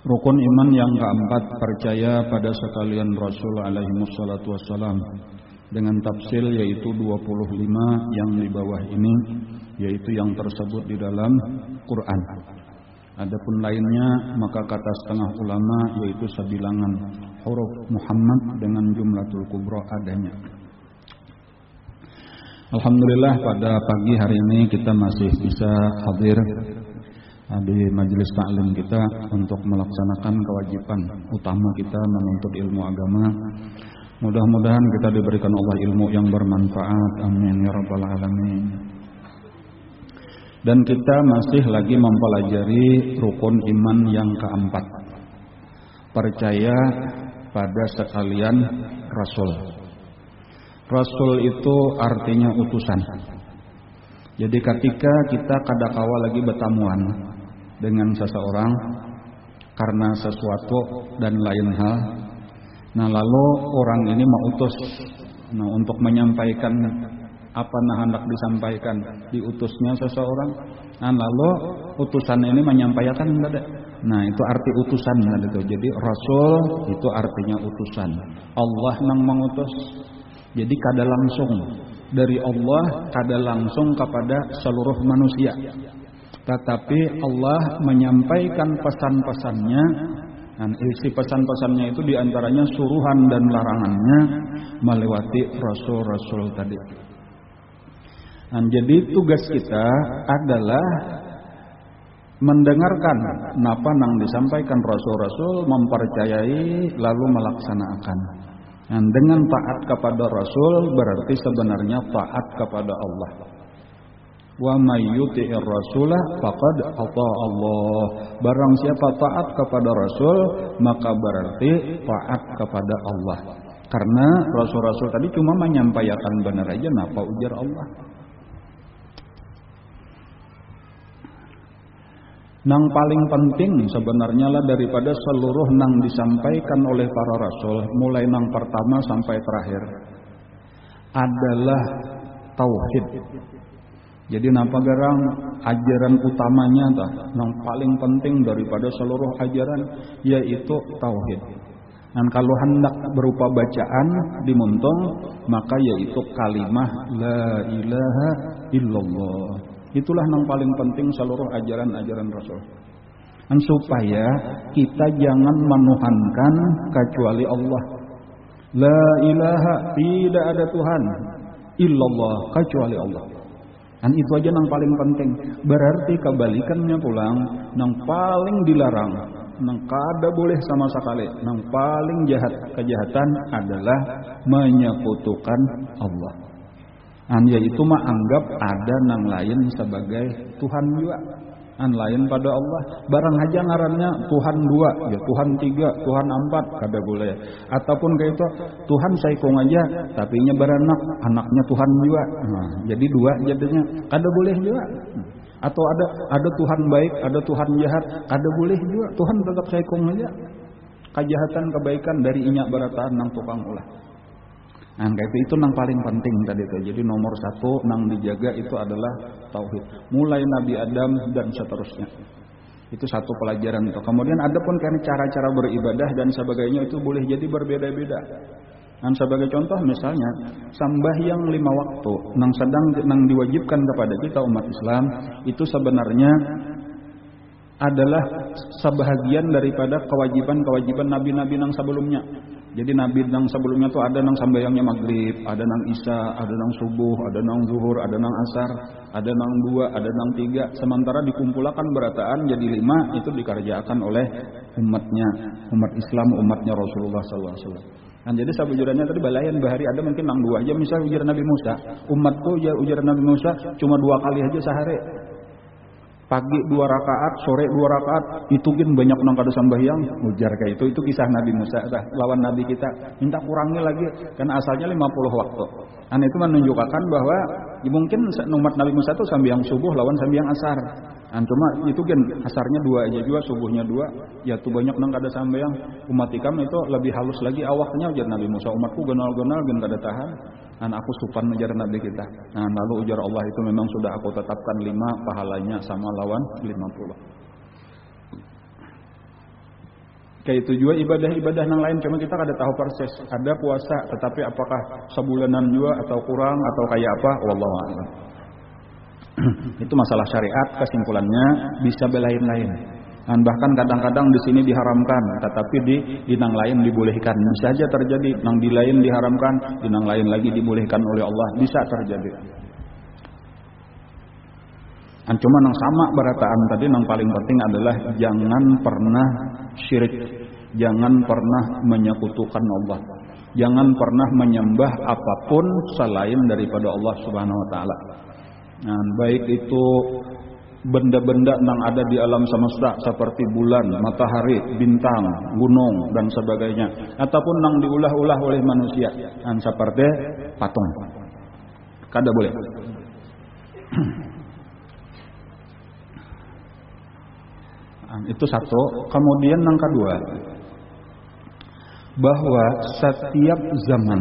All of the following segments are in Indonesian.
Rukun iman yang keempat, percaya pada sekalian Rasul alaihi wassalatu wassalam, dengan tafsil yaitu 25 yang di bawah ini, yaitu yang tersebut di dalam Quran. Adapun lainnya maka kata setengah ulama yaitu sebilangan huruf Muhammad dengan jumlatul kubra adanya. Alhamdulillah pada pagi hari ini kita masih bisa hadir di majelis taklim kita untuk melaksanakan kewajiban utama kita menuntut ilmu agama. Mudah-mudahan kita diberikan Allah ilmu yang bermanfaat. Amin ya rabbal alamin. Dan kita masih lagi mempelajari rukun iman yang keempat, percaya pada sekalian Rasul. Rasul itu artinya utusan. Jadi ketika kita kadakala lagi bertamuan dengan seseorang karena sesuatu dan lain hal, nah lalu orang ini mengutus untuk menyampaikan apa hendak disampaikan, diutusnya seseorang, nah lalu utusan ini menyampaikan enggak. Nah itu arti utusan itu. Jadi Rasul itu artinya utusan. Allah yang mengutus. Jadi kada langsung dari Allah, kada langsung kepada seluruh manusia. Tetapi Allah menyampaikan pesan-pesannya. Dan isi pesan-pesannya itu diantaranya suruhan dan larangannya melewati Rasul-Rasul tadi. Dan jadi tugas kita adalah mendengarkan apa yang disampaikan Rasul-Rasul, mempercayai lalu melaksanakan. Dan dengan taat kepada Rasul berarti sebenarnya taat kepada Allah. Wa may yuti'ir rasulah faqad ata Allah. Barang siapa taat kepada Rasul maka berarti taat kepada Allah. Karena Rasul-Rasul tadi cuma menyampaikan benar aja, napa ujar Allah. Nang paling penting sebenarnya lah daripada seluruh nang disampaikan oleh para rasul, mulai nang pertama sampai terakhir, adalah tauhid. Jadi napa garang ajaran utamanya tah, nang paling penting daripada seluruh ajaran yaitu tauhid. Dan kalau hendak berupa bacaan dimuntung maka yaitu kalimah la ilaha illallah. Itulah yang paling penting seluruh ajaran-ajaran Rasul. Dan supaya kita jangan menuhankan kecuali Allah. La ilaha, tidak ada Tuhan illallah, kecuali Allah. Dan itu aja yang paling penting. Berarti kebalikannya pulang, yang paling dilarang, yang kada boleh sama sekali, yang paling jahat kejahatan adalah menyekutukan Allah. Yaitu anggap ada nang lain sebagai Tuhan juga, lain pada Allah. Barang aja ngarannya Tuhan 2, ya Tuhan 3, Tuhan 4 kada boleh. Ataupun kayak itu Tuhan saikong aja, tapi nya beranak, anaknya Tuhan juga. Nah, jadi 2 jadinya kada boleh juga. Atau ada Tuhan baik, ada Tuhan jahat, kada boleh juga. Tuhan tetap saikong aja. Kejahatan kebaikan dari inya barataan nang tukang ulah. Nah, itu nang paling penting tadi itu. Jadi nomor 1 nang dijaga itu adalah tauhid. Mulai Nabi Adam dan seterusnya. Itu satu pelajaran itu. Kemudian ada pun kan cara-cara beribadah dan sebagainya itu boleh jadi berbeda-beda. Dan sebagai contoh misalnya sembahyang 5 waktu nang diwajibkan kepada kita umat Islam itu sebenarnya adalah sebahagian daripada kewajiban-kewajiban nabi-nabi nang sebelumnya. Jadi nabi nang sebelumnya tuh ada nang sambayangnya maghrib, ada nang isya, ada nang subuh, ada nang zuhur, ada nang asar, ada nang 2, ada nang 3. Sementara dikumpulkan berataan jadi 5 itu dikerjakan oleh umat Islam, umatnya Rasulullah SAW. Dan jadi sabujurnya tadi balayan bahari ada mungkin nang 2 aja, misal ujar Nabi Musa, umatku ujar Nabi Musa cuma 2 kali aja sehari. Pagi 2 rakaat, sore 2 rakaat, itu kan banyak nang kada sambahyang, ujar kayak itu kisah Nabi Musa lawan Nabi kita. Minta kurangi lagi, kan asalnya 50 waktu. Dan itu menunjukkan bahwa mungkin umat Nabi Musa itu sambayang subuh lawan sambayang asar. Dan cuma itu kan asarnya 2 aja juga, subuhnya 2, ya tuh banyak nang kada sambayang. Umat ikam itu lebih halus lagi awaknya, ujar Nabi Musa, umatku genal-genal gen kada tahan. Dan aku supan ujar Nabi kita. Nah, lalu ujar Allah itu memang sudah aku tetapkan 5 pahalanya sama lawan 50. Kayak itu juga ibadah-ibadah yang lain, cuma kita kada tahu persis. Ada puasa, tetapi apakah sebulanan juga atau kurang atau kayak apa, wallahu a'lam. Itu masalah syariat, kesimpulannya bisa belain-lain. Dan bahkan kadang-kadang di sini diharamkan, tetapi di nang lain dibolehkan. Bisa aja terjadi, nang di lain diharamkan, di nang lain lagi dibolehkan oleh Allah, bisa terjadi. Dan cuma nang sama berataan tadi, nang paling penting adalah jangan pernah syirik, jangan pernah menyekutukan Allah, jangan pernah menyembah apapun selain daripada Allah Subhanahu Wa Taala. Nah, baik itu benda-benda yang ada di alam semesta seperti bulan, matahari, bintang, gunung dan sebagainya, ataupun yang diulah-ulah oleh manusia, dan seperti patung, kada boleh. Itu satu. Kemudian yang kedua, bahwa setiap zaman,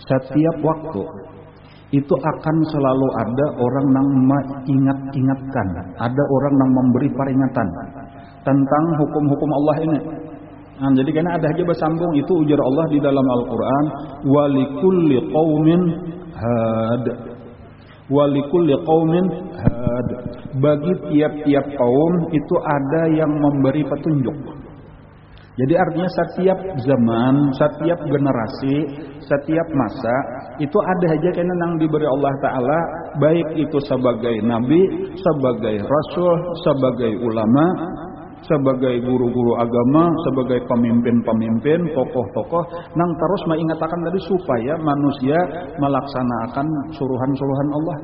setiap waktu itu akan selalu ada orang yang mengingat-ingatkan, ada orang yang memberi peringatan tentang hukum-hukum Allah ini. Nah, jadi karena ada aja bersambung, itu ujar Allah di dalam Al-Quran, walikulli qaumin had, walikulli qaumin had. Bagi tiap-tiap kaum itu ada yang memberi petunjuk. Jadi artinya setiap zaman, setiap generasi, setiap masa itu ada aja kena yang diberi Allah Ta'ala, baik itu sebagai nabi, sebagai rasul, sebagai ulama, sebagai guru-guru agama, sebagai pemimpin-pemimpin, tokoh-tokoh, nang terus mengingatkan tadi supaya manusia melaksanakan suruhan-suruhan Allah,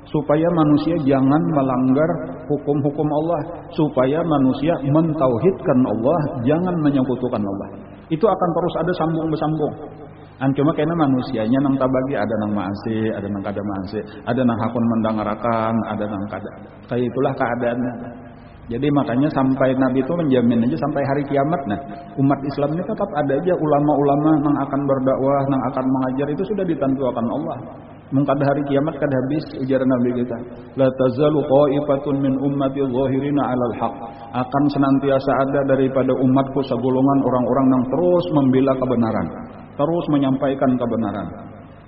supaya manusia jangan melanggar hukum-hukum Allah, supaya manusia mentauhidkan Allah, jangan menyekutukan Allah. Itu akan terus ada sambung-bersambung. Cuma karena manusianya nang tabagi, ada nang maasi, ada nang kada maasi, ada nang hakun mendangarakan, ada nang kada. Kayak itulah keadaannya. Jadi makanya sampai Nabi itu menjamin aja sampai hari kiamat, nah umat Islam ini tetap ada aja ulama-ulama yang akan berdakwah, yang akan mengajar, itu sudah ditentukan Allah. Mungkin hari kiamat kada habis ujar Nabi kita. La tazalu qa'ifatun min ummati dhahirina 'alal haq. Akan senantiasa ada daripada umatku segolongan orang-orang yang terus membela kebenaran, terus menyampaikan kebenaran.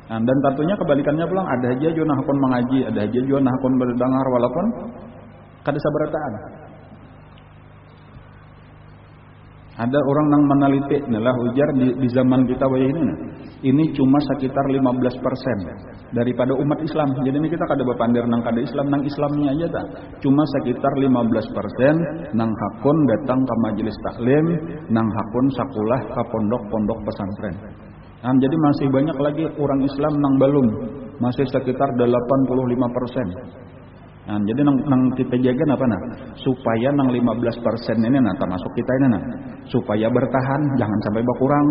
Nah, dan tentunya kebalikannya pulang, ada aja juga hakun mengaji, ada aja juga hakun berdengar walaupun kada sabarataan. Ada orang yang meneliti, nalah ujar di zaman kita ini cuma sekitar 15% daripada umat Islam. Jadi ini kita kada bepandir nang kada Islam, nang Islamnya aja tak. Cuma sekitar 15% nang hakun datang ke majelis taklim, nang hakun sakulah ke pondok-pondok pesantren. Nah, jadi masih banyak lagi orang Islam nang belum, masih sekitar 85%. Nah, jadi nang kita jaga apa nah? Supaya nang 15% ini nah termasuk kita ini nah, supaya bertahan, jangan sampai berkurang.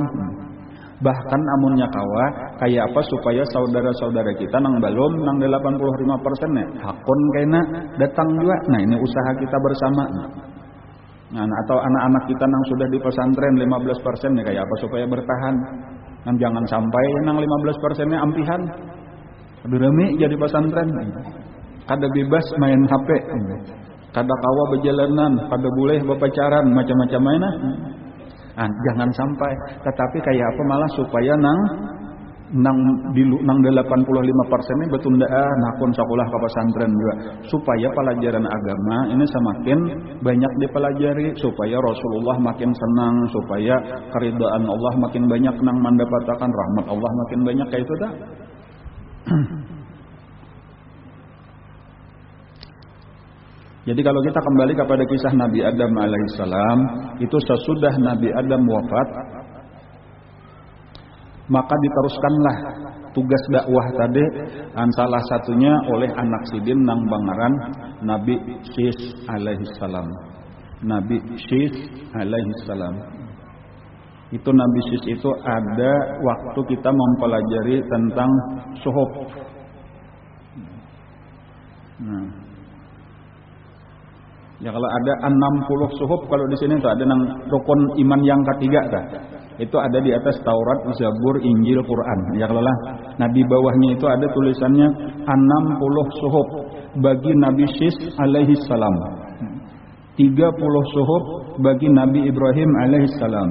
Bahkan amunnya kawa kayak apa supaya saudara-saudara kita nang belum nang 85% nih hakun kena datang juga. Nah, ini usaha kita bersama. Nah, atau anak-anak kita nang sudah di pesantren 15% nih kayak apa supaya bertahan. Nah, jangan sampai nang 15%-nya ampihan. Beremi jadi pesantren. Kada bebas main HP, kada kawa berjalanan, kada boleh berpacaran, macam-macam mainan. Jangan sampai. Tetapi kayak apa malah supaya nang 85% ini betundaan hakun sekolah ke pesantren juga, supaya pelajaran agama ini semakin banyak dipelajari, supaya Rasulullah makin senang, supaya keridhaan Allah makin banyak nang mendapatkan rahmat Allah makin banyak kayak itu dah. Jadi kalau kita kembali kepada kisah Nabi Adam alaihissalam, itu sesudah Nabi Adam wafat, maka diteruskanlah tugas dakwah tadi, dan salah satunya oleh anak sidin nang bangaran Nabi Syis alaihissalam. Nabi Syis alaihissalam. Itu Nabi Syis itu ada waktu kita mempelajari tentang suhuf. Nah, ya kalau ada 60 suhuf, kalau di sini tuh ada nang rukun iman yang ketiga dah. Itu ada di atas Taurat, Zabur, Injil, Quran. Ya kalau lah. Nah di bawahnya itu ada tulisannya 60 suhuf bagi Nabi Syis alaihi salam. 30 suhuf bagi Nabi Ibrahim alaihissalam,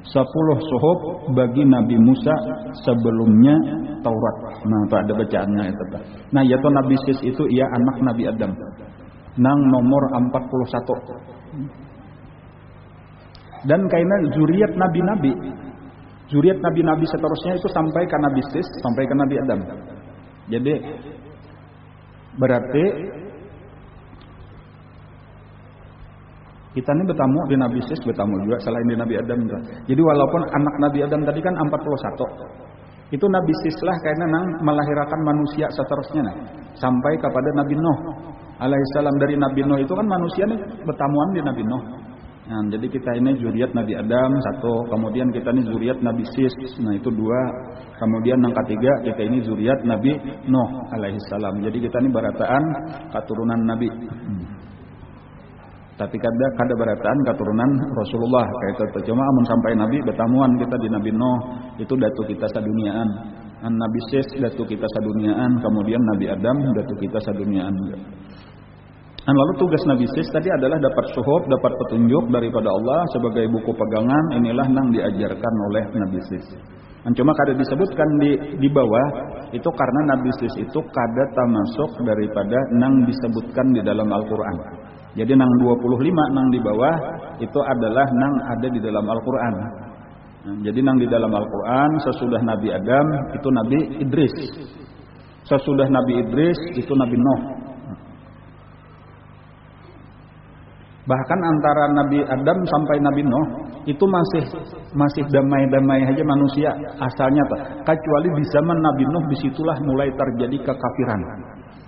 10 suhuf bagi Nabi Musa sebelumnya Taurat. Nah, itu ada bacaannya itu. Nah, yaitu Nabi Sis itu ia anak Nabi Adam. Nang nomor 41. Dan karena zuriat nabi-nabi, zuriat nabi-nabi seterusnya itu sampai ke Nabi Sis, sampai ke Nabi Adam. Jadi berarti kita ini bertamu di Nabi Sis, bertamu juga selain di Nabi Adam. Jadi walaupun anak Nabi Adam tadi kan 41, itu Nabi Sis lah karena nang melahirkan manusia seterusnya nah, sampai kepada Nabi Nuh alaihissalam. Dari Nabi Nuh itu kan manusia nih bertamuan di Nabi Nuh. Nah, jadi kita ini zuriat Nabi Adam 1, kemudian kita ini zuriat Nabi Sis, nah itu 2, kemudian yang ketiga kita ini zuriat Nabi Nuh alaihissalam. Jadi kita ini barataan keturunan Nabi. Tapi kada barataan keturunan Rasulullah kayak itu. Cuma amun sampai Nabi bertamuan kita di Nabi Nuh itu datu kita saduniaan. Nabi Sis datu kita saduniaan, kemudian Nabi Adam datu kita saduniaan juga. Lalu tugas Nabi Sis tadi adalah dapat suhuf, dapat petunjuk daripada Allah sebagai buku pegangan. Inilah yang diajarkan oleh Nabi Sis. Cuma kada disebutkan di bawah itu karena Nabi Sis itu kada termasuk daripada nang disebutkan di dalam Al-Quran. Jadi nang 25 nang di bawah itu adalah nang ada di dalam Al-Quran. Jadi nang di dalam Al-Quran sesudah Nabi Adam itu Nabi Idris, sesudah Nabi Idris itu Nabi Nuh. Bahkan antara Nabi Adam sampai Nabi Nuh itu masih damai-damai aja manusia asalnya tuh. Kecuali di zaman Nabi Nuh disitulah mulai terjadi kekafiran.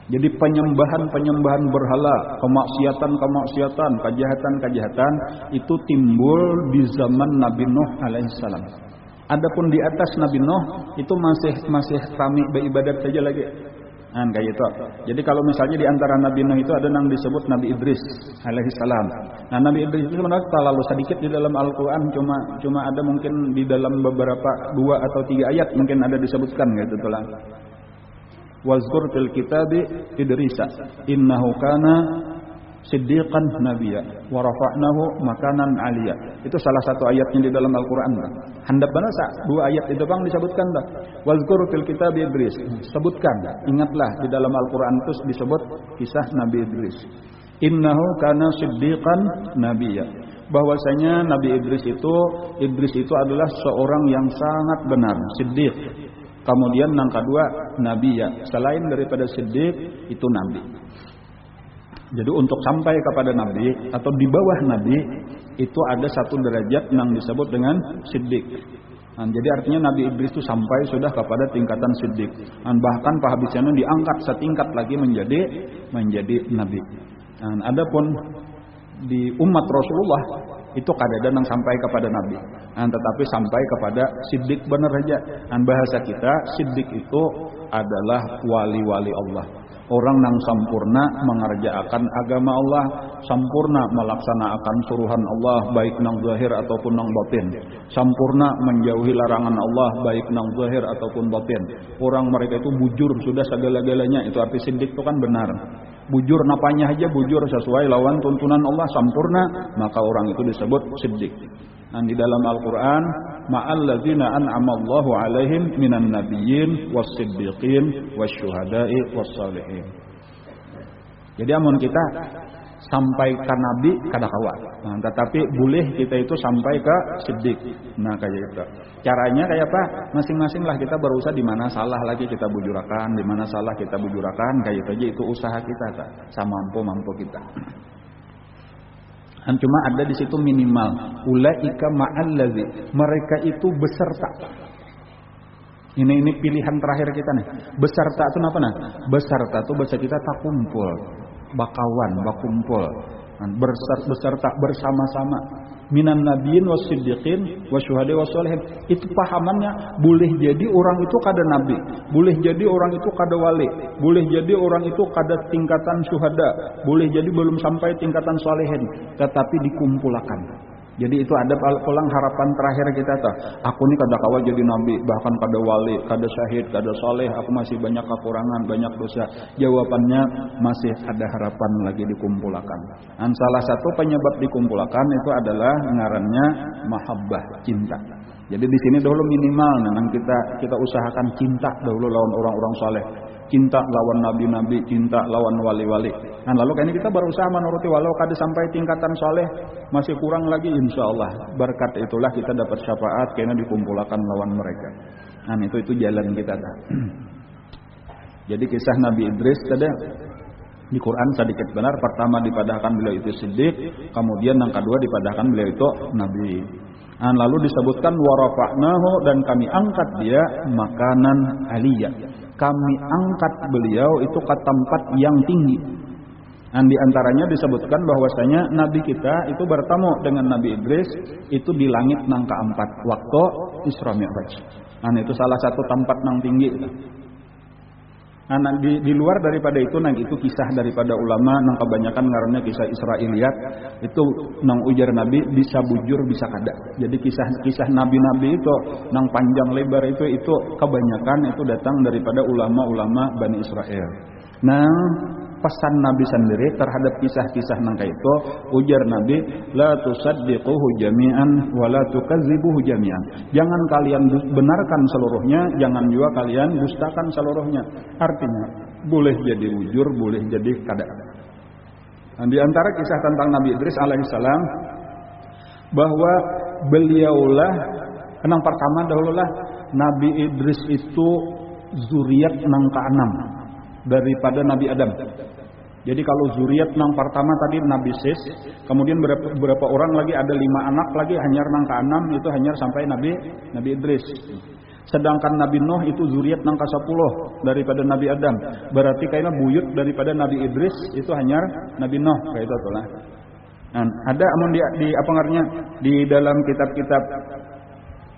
Jadi penyembahan berhala, kemaksiatan, kejahatan itu timbul di zaman Nabi Nuh alaihissalam. Adapun di atas Nabi Nuh itu masih rame beribadat saja lagi. Nah, kayak itu. Jadi kalau misalnya di antara Nabi Nuh itu ada yang disebut Nabi Idris alaihissalam. Nah, Nabi Idris itu sebenarnya terlalu sedikit di dalam Al-Quran, cuma ada mungkin di dalam beberapa 2 atau 3 ayat mungkin ada disebutkan gitu tuh. Wazkur fil kitabi Idrisa innahu kana siddiqan nabiyya wa rafa'nahu makanan aliyya. Itu salah satu ayatnya di dalam Al-Qur'an. Handap banasa 2 ayat itu Bang disebutkan dah. Wazkur fil kitabi Idris. Sebutkan, ingatlah di dalam Al-Qur'an itu disebut kisah Nabi Idris. Innahu kana siddiqan nabiyya. Bahwasanya Nabi Idris itu adalah seorang yang sangat benar, siddiq. Kemudian yang kedua Nabi ya, selain daripada siddiq itu Nabi. Jadi untuk sampai kepada Nabi atau di bawah Nabi itu ada satu derajat yang disebut dengan siddiq. Nah, jadi artinya Nabi Idris itu sampai sudah kepada tingkatan siddiq. Dan bahkan Pak Habisana diangkat setingkat lagi menjadi Nabi. Nah, adapun di umat Rasulullah itu kadang-kadang sampai kepada Nabi, tetapi sampai kepada siddiq benar saja. Bahasa kita siddiq itu adalah wali-wali Allah, orang yang sempurna mengerjakan agama Allah, sempurna melaksanakan suruhan Allah baik nang zahir ataupun nang batin, sempurna menjauhi larangan Allah baik nang zahir ataupun batin. Orang mereka itu bujur sudah segala-galanya. Itu arti siddiq itu kan benar. Bujur napanya aja bujur sesuai lawan tuntunan Allah sempurna, maka orang itu disebut siddiq. Dan di dalam Al-Quran ma'alladzina an'amallahu alaihim minan nabiyyin was-siddiqin wasyuhada'i was-salihin. Jadi amun kita sampai ke Nabi kada kawat. Tetapi boleh kita itu sampai ke siddiq. Nah kayak gitu. Caranya kayak apa? Masing-masing lah kita berusaha di mana salah lagi kita bujurakan, di mana salah kita bujurakan, kayak itu aja itu usaha kita tak samampu kita. Dan cuma ada di situ minimal ulaika ma'allazi, mereka itu beserta. Ini pilihan terakhir kita nih. Beserta itu apa nah? Beserta itu bahasa kita tak kumpul, bakawan, bakumpul, beserta bersama-sama. Minan nabiyyin wasiddiqin wasyuhada'i wassalihin. Itu pahamannya boleh jadi orang itu kada nabi, boleh jadi orang itu kada wali, boleh jadi orang itu kada tingkatan syuhada, boleh jadi belum sampai tingkatan salihin, tetapi dikumpulkan. Jadi itu ada pulang harapan terakhir kita tuh. Aku nih kada kawa jadi nabi, bahkan kada wali, kada syahid, kada soleh. Aku masih banyak kekurangan, banyak dosa. Jawabannya masih ada harapan lagi dikumpulkan. Dan salah satu penyebab dikumpulkan itu adalah ngarannya mahabbah, cinta. Jadi di sini dahulu minimal, memang kita usahakan cinta dahulu lawan orang-orang soleh. Cinta lawan nabi-nabi, cinta lawan wali-wali. Nah lalu kayaknya kita berusaha menuruti walau kada sampai tingkatan soleh, masih kurang lagi insya Allah. Berkat itulah kita dapat syafaat kayaknya dikumpulkan lawan mereka. Nah itu jalan kita dah. Jadi kisah Nabi Idris tadi di Quran sedikit benar. Pertama dipadahkan beliau itu siddiq, kemudian yang kedua dipadahkan beliau itu nabi. Nah, lalu disebutkan warafa'nahu, dan kami angkat dia makanan aliyah. Kami angkat beliau itu ke tempat yang tinggi. Dan diantaranya disebutkan bahwasanya Nabi kita itu bertemu dengan Nabi Idris itu di langit nang keempat waktu Isra Mi'raj. Nah itu salah satu tempat nang tinggi. Nah di luar daripada itu nang itu kisah daripada ulama nang kebanyakan ngarannya kisah Israiliyat itu nang ujar Nabi bisa bujur bisa kada. Jadi kisah nabi-nabi itu nang panjang lebar itu kebanyakan itu datang daripada ulama-ulama Bani Israel. Nah pesan Nabi sendiri terhadap kisah-kisah nang kayak itu ujar Nabi la tusaddiquhu jami'an wa la tukadzibuhu jami'an. Jangan kalian benarkan seluruhnya, jangan juga kalian dustakan seluruhnya. Artinya boleh jadi bujur, boleh jadi kada. Nah, di antara kisah tentang Nabi Idris alaihissalam bahwa beliaulah yang pertama dahululah Nabi Idris itu zuriat nang keenam daripada Nabi Adam. Jadi kalau zuriat nang pertama tadi Nabi Sis, kemudian berapa orang lagi ada 5 anak lagi hanyar nang ke-6 itu hanyar sampai Nabi Idris. Sedangkan Nabi Nuh itu zuriat nang ke-10 daripada Nabi Adam. Berarti kayaknya buyut daripada Nabi Idris itu hanyar Nabi Nuh kayak itu lah. Nah, ada amun di apa ngarannya di dalam kitab-kitab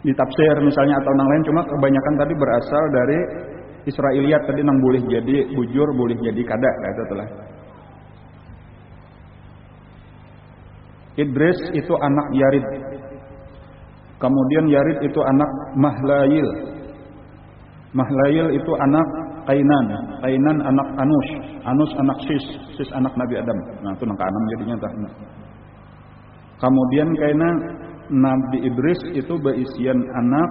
di tafsir misalnya atau nang lain, cuma kebanyakan tadi berasal dari Israiliyat tadi nang boleh jadi bujur, boleh jadi kada kayak itu lah. Idris itu anak Yarid. Kemudian Yarid itu anak Mahlayil. Mahlayil itu anak Kainan. Kainan anak Anush. Anush anak Sis. Sis anak Nabi Adam. Nah itu nang ke-6 jadinya tah. Kemudian kainan Nabi Idris itu berisian anak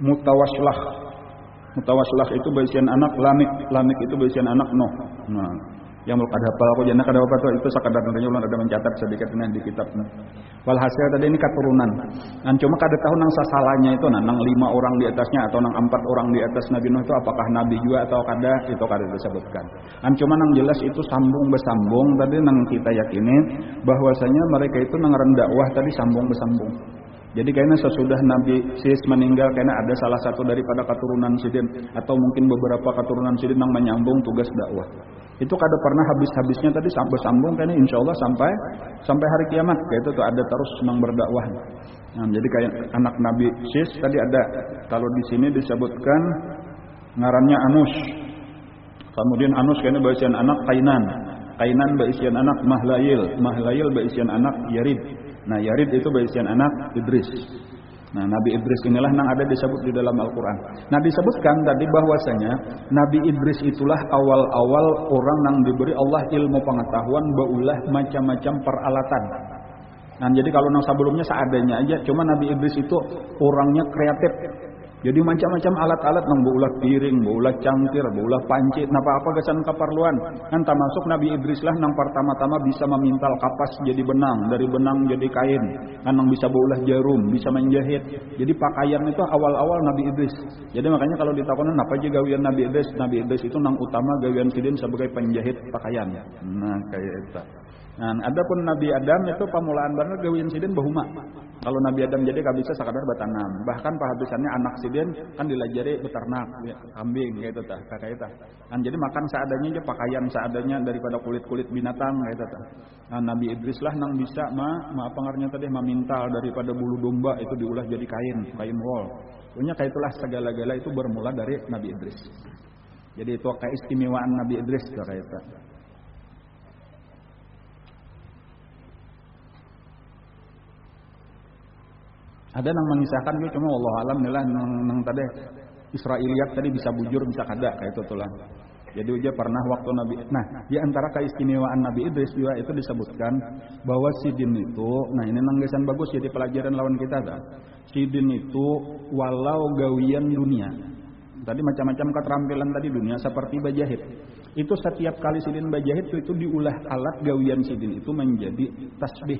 Mutawaslah. Mutawaslah itu berisian anak Lamik. Lamik itu berisian anak Nuh. Nah yang mulai kada hafal aku jana kada apa tuh itu sekadar nantinya ulang ada mencatat sedikit di kitab. Walhasil tadi ini keturunan. Dan cuma kada tahu nang sasalahnya itu nang 5 orang di atasnya atau nang 4 orang di atas Nabi Nuh itu apakah nabi juga atau kada itu kada disebutkan. Dan cuma nang jelas itu sambung bersambung tadi nang kita yakini bahwasanya mereka itu nang dakwah tadi sambung bersambung. Jadi kayaknya sesudah Nabi Sis meninggal kayaknya ada salah satu daripada keturunan Sidin atau mungkin beberapa keturunan Sidin yang menyambung tugas dakwah. Itu kada pernah habis-habisnya tadi bersambung kayaknya insyaallah sampai hari kiamat. Kayak itu tuh ada terus memang berdakwah. Nah, jadi kayak anak Nabi Sis tadi ada. Kalau di sini disebutkan ngarannya Anush. Kemudian Anush kayaknya berisian anak Kainan. Kainan berisian anak Mahlayil. Mahlayil berisian anak Yarid. Nah Yarid itu berisian anak Idris. Nah Nabi Idris inilah yang ada disebut di dalam Al-Quran. Nah disebutkan tadi bahwasanya Nabi Idris itulah awal-awal orang yang diberi Allah ilmu pengetahuan baulah macam-macam peralatan. Nah jadi kalau yang sebelumnya seadanya aja, cuma Nabi Idris itu orangnya kreatif. Jadi macam-macam alat-alat nang baulah piring, baulah cangkir, baulah panci, napa apa gasan keperluan. Kan termasuk Nabi Idris lah nang pertama-tama bisa memintal kapas jadi benang, dari benang jadi kain. Kan nang bisa baulah jarum, bisa menjahit. Jadi pakaian itu awal-awal Nabi Idris. Jadi makanya kalau ditakonan apa aja gawian Nabi Idris? Nabi Idris itu nang utama gawian sidin sebagai penjahit pakaian. Nah kayak itu. Nah, adapun Nabi Adam itu pamulaan bener gawian sidin bahuma. Kalau Nabi Adam jadi gak bisa sekadar betanam. Bahkan pahabisannya anak sidin kan dilajari beternak, kambing gitu tah, kayak itu. Kan jadi makan seadanya aja, pakaian seadanya daripada kulit-kulit binatang gitu tah. Nah, Nabi Idris lah nang bisa apa ngarnya tadi memintal daripada bulu domba itu diulah jadi kain wol. Punya kayak itulah segala-gala itu bermula dari Nabi Idris. Jadi itu keistimewaan Nabi Idris kayak itu. Ada nang mengisahkan gue cuma wallahu alam lah nang tadi Israiliyat tadi bisa bujur bisa kada kayak itu tuh lah. Jadi dia pernah waktu Nabi. Nah, di antara keistimewaan Nabi Idris juga itu disebutkan bahwa Sidin itu, nah ini nanggesan bagus jadi pelajaran lawan kita dah. Sidin itu walau gawian dunia. Tadi macam-macam keterampilan tadi dunia seperti bajahit. Itu setiap kali Sidin bajahit itu diulah alat gawian Sidin itu menjadi tasbih.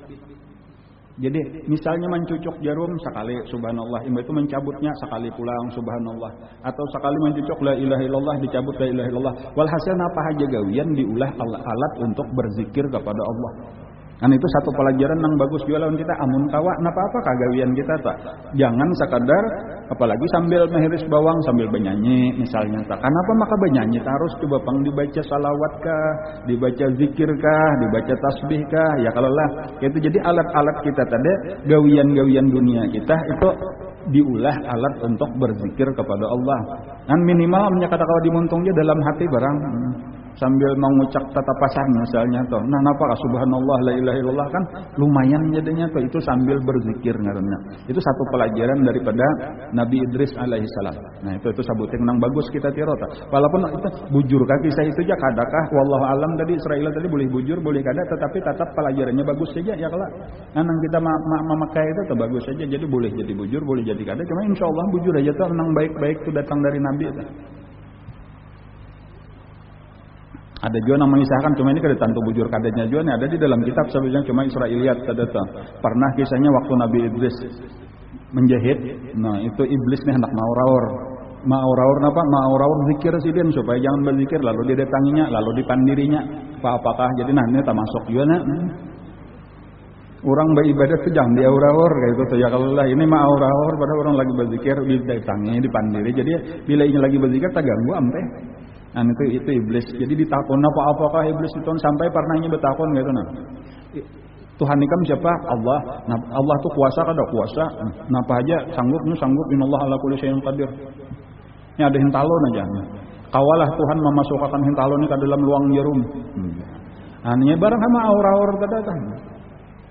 Jadi misalnya mencucuk jarum sekali subhanallah, itu mencabutnya sekali pulang subhanallah, atau sekali mencucuk la ilaha illallah dicabut la ilaha illallah. Walhasil apa aja gawian diulah alat untuk berzikir kepada Allah. Kan itu satu pelajaran yang bagus juga lawan kita. Amun kawa napa apa kagawian kita tak. Jangan sekadar apalagi sambil menghiris bawang sambil bernyanyi misalnya tak. Kenapa maka bernyanyi harus coba pang dibaca salawat kah, dibaca zikir kah, dibaca tasbih kah? Ya kalau lah itu jadi alat-alat kita tadi gawian-gawian dunia kita itu diulah alat untuk berzikir kepada Allah. Kan minimal menyakata kalau dimuntungnya dalam hati barang. Sambil mengucap tatapasan misalnya tuh. Nah, napa subhanallah la ilaha illallah kan lumayan jadinya tuh itu sambil berzikir ngaranna. Itu satu pelajaran daripada Nabi Idris alaihi salam. Nah, itu sabuting nang bagus kita tirota. Walaupun itu bujur kah kisah itu aja kadakah wallahu alam tadi Israel tadi boleh bujur boleh kada tetapi tetap pelajarannya bagus saja ya kalau. Nah, nang kita memakai itu tuh bagus saja jadi boleh jadi bujur boleh jadi kada cuma insyaallah bujur aja tuh nang baik-baik tuh datang dari Nabi tuh. Ada juga yang mengisahkan cuma ini kada tentu bujur kadanya juga nih ada di dalam kitab sebenarnya cuma Israiliyat ada tuh. Pernah kisahnya waktu Nabi Idris menjahit, nah itu iblis nih hendak mau raur zikir sidin supaya jangan berzikir lalu didatanginya lalu dipandirinya apakah jadi nah ini termasuk juga nah. Orang beribadah tuh jangan diaur-aur kayak gitu ya kalau lah ini mah aur-aur pada orang lagi berzikir didatangi dipandiri jadi bila ini lagi berzikir tak ganggu ampe. Nah itu iblis. Jadi ditakon apakah iblis itu sampai pernahnya bertakon gitu nah. Tuhan ikam siapa? Allah. Nah, Allah tuh kuasa kada kuasa. Napa aja sanggup innallaha ala kulli syai'in qadir. Ini ada hintalon aja. Kawalah Tuhan memasukkan hintalon ini ke dalam luang jarum. Nah, ini barang sama aur-aur tadi.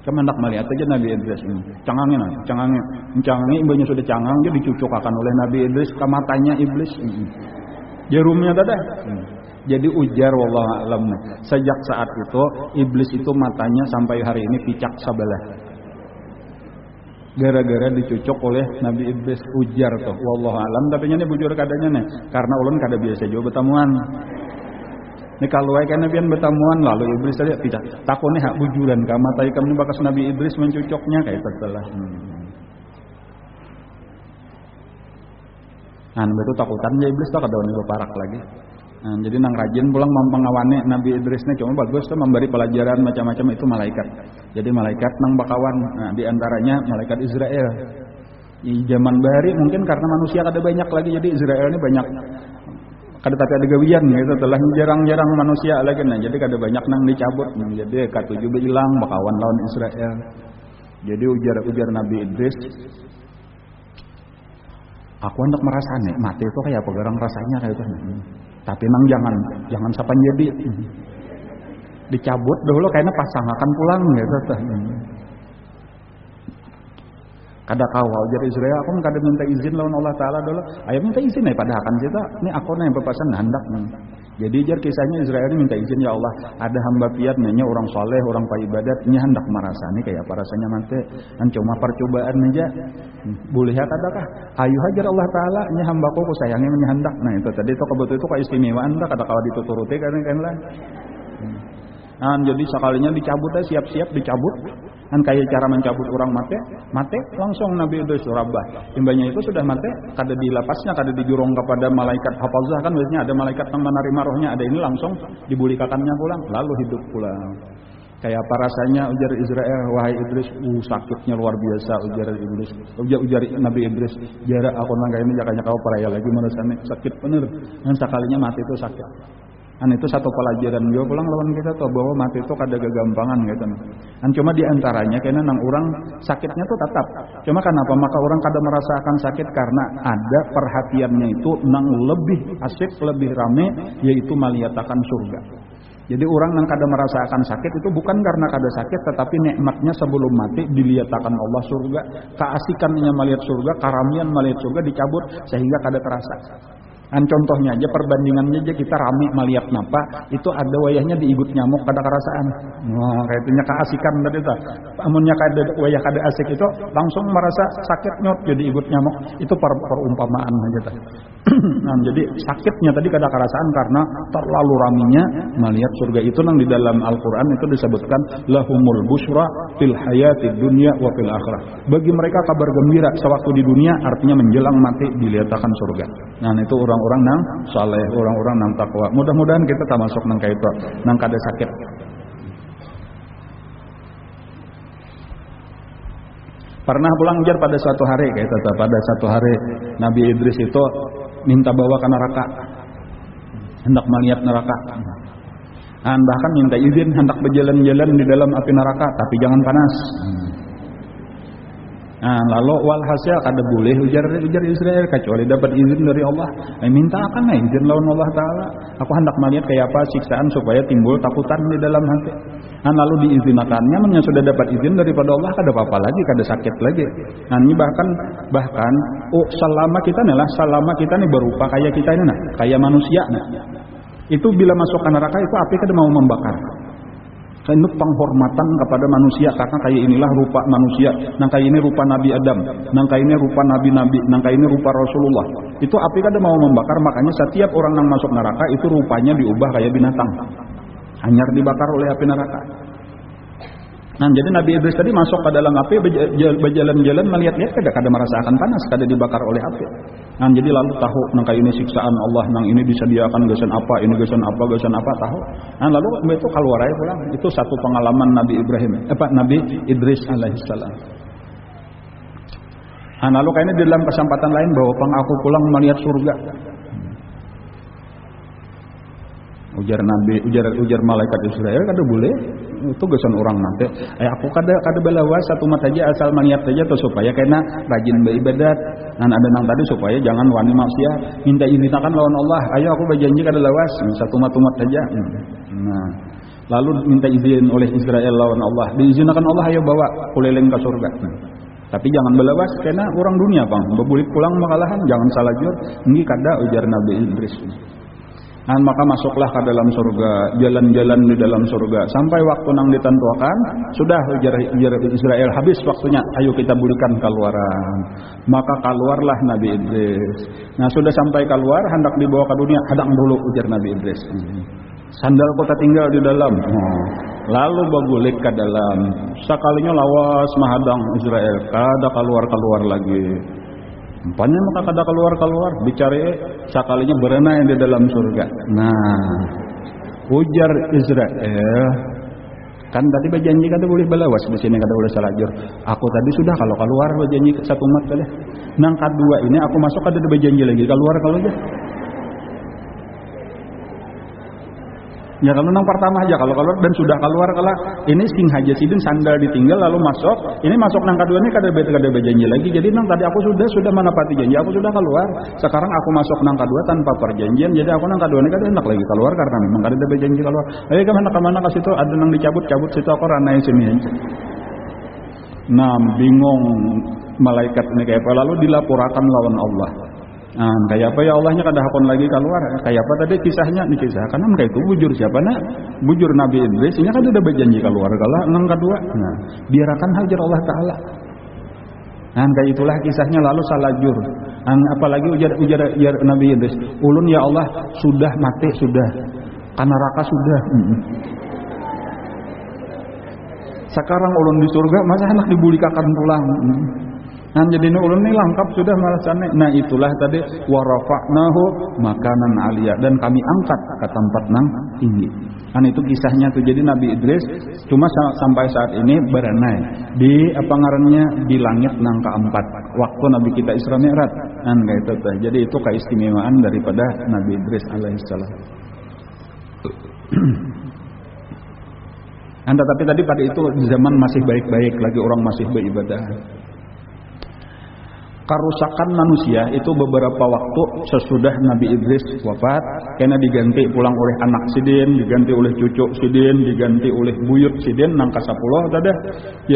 Kamu hendak melihat aja Nabi Idris ini. Cangangnya ibunya sudah cangang dia dicucukkan oleh Nabi Idris ke matanya iblis. Jarumnya tadi. Jadi ujar wallahu alam. Sejak saat itu iblis itu matanya sampai hari ini picak sabelah. Gara-gara dicucuk oleh Nabi Idris ujar tuh wallahu alam tapi ini bujur kadanya nih karena ulun kada biasa juga bertemuan. Ini kalau kan nabian bertemuan lalu iblis tadi picak. Takutnya hak bujuran ka matai kamu bakas Nabi Idris mencucuknya kayak telah. Nah, betul takutan ya iblis tak ada orang berparak lagi. Nah, jadi nang rajin pulang mempengawani Nabi Idrisnya cuma bagus tuh memberi pelajaran macam-macam itu malaikat. Jadi malaikat nang bakawan. Nah, di antaranya malaikat Israel. Di zaman bahari mungkin karena manusia kada banyak lagi jadi Israel ini banyak. Kada tapi ada gawian gitu telah jarang-jarang manusia lagi nah. Jadi kada banyak nang dicabut. Nah, jadi K7 hilang bakawan lawan Israel. Jadi ujar Nabi Idris aku hendak merasa nih mati itu kayak apa garang rasanya kayak itu. Tapi nang jangan sapan jadi dicabut dulu kayaknya pasangakan pulang gitu. Kada kawal jadi Israel aku kada minta izin lawan Allah Taala dulu. Ayo minta izin nih pada akan kita. Ini aku nih bepasan hendak. Jadi jar kisahnya Israel ini minta izin ya Allah. Ada hamba piat nanya orang soleh, orang ibadat nya hendak merasa nih kayak apa rasanya mati. Kan cuma percobaan aja. Boleh ya kadakah? Ayo hajar Allah Taala nya hambaku ku sayangnya nya hendak. Nah itu tadi itu kebetulan itu keistimewaan dah kada kalau dituturuti kan lah. Nah, jadi sekalinya dicabut siap-siap dicabut. Kan kayak cara mencabut orang mate langsung Nabi Idris surabah. Timbanya itu sudah mate, kada dilapasnya, kada dijurung kepada malaikat hafazah kan biasanya ada malaikat yang menerima rohnya, ada ini langsung dibulikakannya pulang, lalu hidup pulang. Kayak apa rasanya ujar Israel, wahai Idris, sakitnya luar biasa ujar Nabi Idris, jarak aku nangka ini jakanya kau peraya lagi merasanya sakit bener. Dan sekalinya mati itu sakit. Kan itu satu pelajaran juga pulang lawan kita tuh bahwa mati itu kada gagampangan gitu. Kan cuma diantaranya karena nang orang sakitnya tuh tetap. Cuma kenapa maka orang kada merasakan sakit karena ada perhatiannya itu nang lebih asik lebih rame yaitu melihatkan surga. Jadi orang yang kada merasakan sakit itu bukan karena kada sakit, tetapi nikmatnya sebelum mati diliatakan Allah surga, keasikannya melihat surga, karamian melihat surga dicabut sehingga kada terasa. Contohnya aja, perbandingannya aja, kita rame melihat napa itu ada wayahnya diigut nyamuk kada kerasaan. Wah, kayaknya keasikan tadi tuh. Amunnya kada wayah kada asik itu langsung merasa sakit nyot jadi igut nyamuk. Itu perumpamaan aja tuh. Nah, jadi sakitnya tadi kada kerasaan karena terlalu raminya melihat surga. Itu nang di dalam Al-Qur'an itu disebutkan lahumul busyra fil hayatid dunya wa fil akhirah. Bagi mereka kabar gembira sewaktu di dunia, artinya menjelang mati dilihatkan surga. Nah, itu orang-orang nang saleh, orang-orang nang takwa. Mudah-mudahan kita termasuk nang kaitu, nang kada sakit. Pernah pulang jar pada suatu hari kayak tata, pada suatu hari Nabi Idris itu minta bawa ke neraka, hendak melihat neraka. Bahkan minta izin hendak berjalan-jalan di dalam api neraka, tapi jangan panas. Lalu walhasil kada boleh ujar Israel kecuali dapat izin dari Allah. Minta akan izin lawan Allah Ta'ala. Aku hendak melihat kayak apa siksaan supaya timbul takutan di dalam hati. Lalu diizinkannya, mennya sudah dapat izin daripada Allah, kada apa-apa lagi, kada sakit lagi. Ini bahkan selama kita nih berupa kayak kita ini kayak manusia itu bila masuk ke neraka itu api kada mau membakar. Itu penghormatan kepada manusia, karena kayak inilah rupa manusia, nang kayak ini rupa Nabi Adam, nang kayak ini rupa Nabi-Nabi, nang kayak ini rupa Rasulullah. Itu api kada mau membakar, makanya setiap orang yang masuk neraka itu rupanya diubah kayak binatang, hanyar dibakar oleh api neraka. Jadi Nabi Idris tadi masuk ke dalam api, berjalan-jalan melihat-lihat kada merasakan panas, kada dibakar oleh api. Jadi lalu tahu nang kayak ini siksaan Allah, nang ini disediakan gasan apa, ini gasan apa tahu. Lalu itu keluar aja pulang. Itu satu pengalaman Nabi Idris alaihissalam. Lalu kayaknya di dalam kesempatan lain bahwa aku pulang melihat surga. Ujar malaikat Israel kada boleh. Itu gasan orang nanti. Aku kada belawas satu mata aja asal melihat aja tuh supaya kena rajin beribadat. Ada nang tadi supaya jangan wani maksiat. Minta izin akan lawan Allah. Ayo aku berjanji kada lawas satu mata aja. Lalu minta izin oleh Israel lawan Allah. Diizinkan Allah, ayo bawa keliling ke surga. Tapi jangan belawas kena orang dunia bang. Bebulik pulang makalahan, jangan salah jur. Ini kada ujar Nabi Idris. Maka masuklah ke dalam surga, jalan-jalan di dalam surga sampai waktu nang ditentukan, sudah ujar Israel habis waktunya, ayo kita berikan keluaran. Maka keluarlah Nabi Idris. Sudah sampai keluar, hendak dibawa ke dunia, hadang dulu ujar Nabi Idris. Sandal kota tinggal di dalam. Lalu bagulik ke dalam. Sekalinya lawas mahadang Israel, kada keluar lagi. Umpanya maka kada keluar bicara sekalinya berenang di dalam surga. Ujar Israel, kan tadi berjanji kada boleh belawas di sini, kada boleh salajur. Aku tadi sudah kalau keluar berjanji satu mat kali. Nang kedua ini aku masuk kada berjanji lagi keluar kalau aja. Ya kalau nang pertama aja kalau keluar dan sudah keluar kalau ini sing haja sidin sandal ditinggal lalu masuk, ini masuk nang kedua ini kada berjanji lagi. Jadi nang tadi aku sudah menepati janji, aku sudah keluar. Sekarang aku masuk nang kedua tanpa perjanjian, jadi aku nang kedua ini kada hendak lagi keluar karena memang kada berjanji keluar. Ayo ke mana ke situ ada nang dicabut situ aku ranai sini aja. Bingung malaikat ini kayak apa, lalu dilaporkan lawan Allah. Kayak apa ya Allahnya kada hakon lagi keluar. Kayak apa tadi kisahnya dikisahkan kayak itu bujur siapa bujur Nabi Idris ini kan udah berjanji keluar kalau nang kedua. Biarkan hajar Allah Ta'ala. Kayak itulah kisahnya lalu salajur. Apalagi ujar Nabi Idris, ulun ya Allah sudah mati sudah, kan neraka sudah. Sekarang ulun di surga masa anak dibulikakan pulang. Jadi ulun ini lengkap sudah malasane. Itulah tadi warafa'nahu makanan aliyah, dan kami angkat ke tempat nang tinggi. Itu kisahnya tuh. Jadi Nabi Idris cuma sampai saat ini berenai di apa ngarannya di langit nang keempat waktu Nabi kita Isra Mi'raj. Kayak itu tuh. Jadi itu keistimewaan daripada Nabi Idris alaihissalam. Tapi tadi pada itu zaman masih baik-baik lagi, orang masih beribadah. Kerusakan manusia itu beberapa waktu sesudah Nabi Idris wafat, karena diganti pulang oleh anak sidin, diganti oleh cucu sidin, diganti oleh buyut sidin, nang kasapuluh tadi,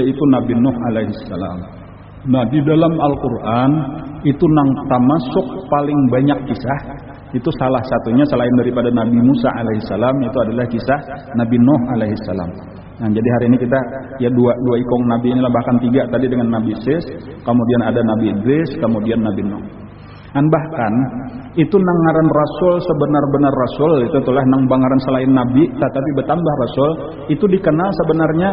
yaitu Nabi Nuh alaihissalam. Nah, di dalam Al-Quran itu nang termasuk paling banyak kisah. Itu salah satunya selain daripada Nabi Musa alaihissalam, itu adalah kisah Nabi Nuh alaihissalam. Nah, jadi hari ini kita ya dua ikong Nabi inilah, bahkan 3 tadi dengan Nabi Sis, kemudian ada Nabi Idris, kemudian Nabi Nuh. Dan bahkan itu nang ngaran Rasul sebenar-benar Rasul itu telah nang bangaran selain Nabi, tetapi bertambah Rasul itu dikenal sebenarnya.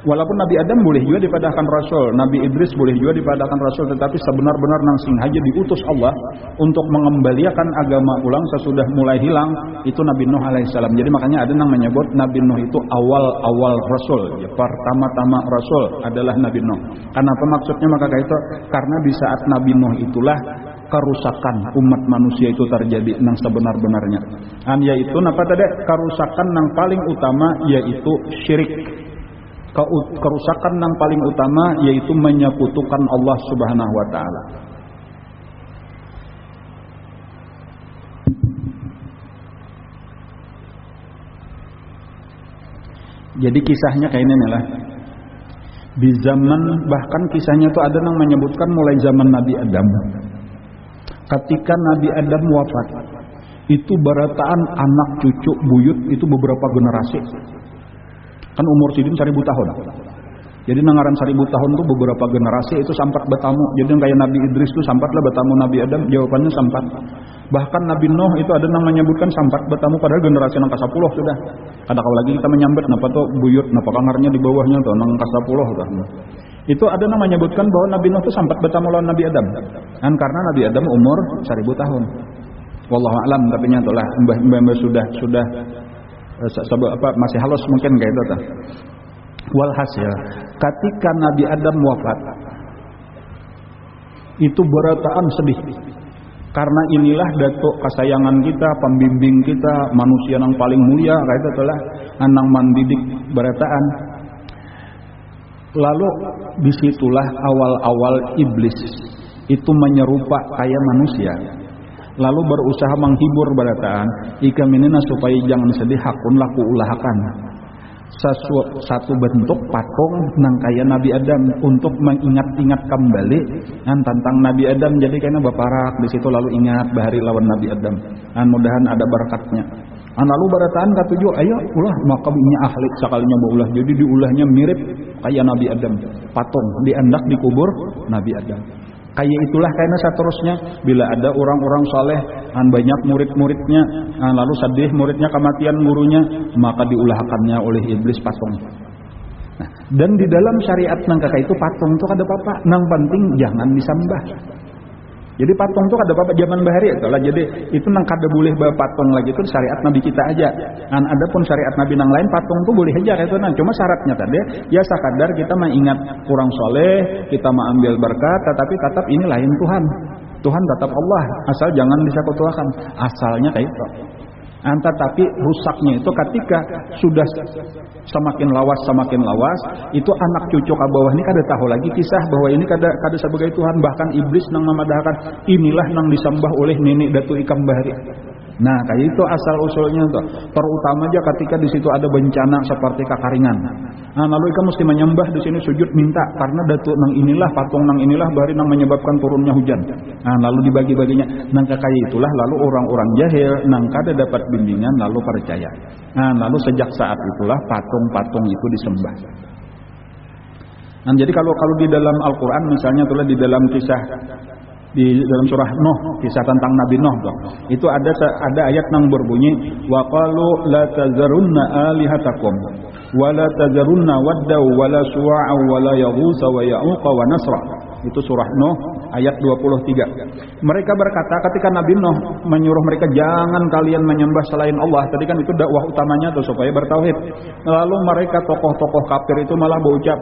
Walaupun Nabi Adam boleh juga dipadakan Rasul, Nabi Idris boleh juga dipadakan Rasul, tetapi sebenar-benar nang sengaja diutus Allah untuk mengembalikan agama ulang sesudah mulai hilang, itu Nabi Nuh alaihissalam. Jadi makanya ada yang menyebut Nabi Nuh itu awal-awal Rasul, ya, pertama-tama Rasul adalah Nabi Nuh. Kenapa maksudnya maka itu? Karena di saat Nabi Nuh itulah kerusakan umat manusia itu terjadi nang sebenar-benarnya. Yaitu apa tadi? Kerusakan nang paling utama yaitu syirik. Kerusakan yang paling utama yaitu menyekutukan Allah Subhanahu wa taala. Jadi kisahnya kayak ini lah. Di zaman, bahkan kisahnya itu ada yang menyebutkan mulai zaman Nabi Adam. Ketika Nabi Adam wafat, itu berataan anak cucu buyut itu beberapa generasi. Kan umur sidin 1000 tahun. Jadi nangaran 1000 tahun itu beberapa generasi itu sampat bertamu. Jadi kayak Nabi Idris itu sampatlah bertamu Nabi Adam, jawabannya sampat. Bahkan Nabi Nuh itu ada yang menyebutkan sampat bertamu padahal generasi nang ke-10 sudah. Kadang lagi kita menyambet napa tuh buyut, napa kangarnya di bawahnya tuh nang ke-10 tuh. Itu ada yang menyebutkan bahwa Nabi Nuh itu sampat bertamu lawan Nabi Adam. Dan karena Nabi Adam umur 1000 tahun. Wallahu a'lam, tapi nyatulah mbah-mbah sudah masih halus mungkin kayak itu. Walhasil ketika Nabi Adam wafat itu berataan sedih, karena inilah datuk kesayangan kita, pembimbing kita, manusia yang paling mulia kayak itu telah anang mandidik berataan. Lalu disitulah awal-awal iblis itu menyerupa kayak manusia, lalu berusaha menghibur barataan ika minina supaya jangan sedih hakun laku ulahakan satu bentuk patung nang kaya Nabi Adam untuk mengingat-ingat kembali tentang Nabi Adam. Jadi kayaknya baparak di situ lalu ingat bahari lawan Nabi Adam. Mudahan ada berkatnya. Lalu barataan katujuh ayo ulah maka ini ahli sekalinya baulah. Jadi diulahnya mirip kaya Nabi Adam, patung diandak dikubur Nabi Adam. Kayak itulah kayaknya seterusnya bila ada orang-orang saleh banyak murid-muridnya lalu sedih muridnya kematian gurunya, maka diulahkannya oleh iblis patung. Nah, dan di dalam syariat nang kakak itu patung itu ada apa? Nang penting jangan disembah. Jadi patung itu ada apa zaman bahari itulah. Jadi itu nang kada boleh bawa patung lagi itu syariat Nabi kita aja. Dan ada pun syariat Nabi nang lain patung itu boleh aja kayak itu. Nah, cuma syaratnya tadi ya sekadar kita mengingat kurang soleh, kita mengambil berkat, tetapi tetap ini lain Tuhan. Tuhan tetap Allah, asal jangan disekutukan. Asalnya kayak itu. Tetapi rusaknya itu ketika sudah semakin lawas, itu anak cucu ke bawah ini kada tahu lagi kisah bahwa ini kada sebagai Tuhan. Bahkan iblis nang memadahkan inilah nang disembah oleh nenek Datu Ikam Bahari. Nah, kayak itu asal usulnya tuh. Terutama aja ketika di situ ada bencana seperti kekaringan. Nah, lalu ikan mesti menyembah di sini sujud minta karena Datu nang inilah patung nang inilah bahari nang menyebabkan turunnya hujan. Nah, lalu dibagi-baginya. Nang kayak itulah lalu orang-orang jahil nang kada dapat bimbingan lalu percaya. Nah, lalu sejak saat itulah patung-patung itu disembah. Nah, jadi kalau di dalam Al-Qur'an misalnya tulah di dalam kisah di dalam surah Nuh, kisah tentang Nabi Nuh tuh. Itu ada ayat yang berbunyi wa qalu la tazarunna alihatakum wa la tazarunna wadda wa la suwa'a wa la yaghutsa wa ya'uqa wa nasra. Itu surah Nuh ayat 23. Mereka berkata ketika Nabi Nuh menyuruh mereka jangan kalian menyembah selain Allah. Tadi kan itu dakwah utamanya tuh supaya bertauhid. Lalu mereka tokoh-tokoh kafir itu malah berucap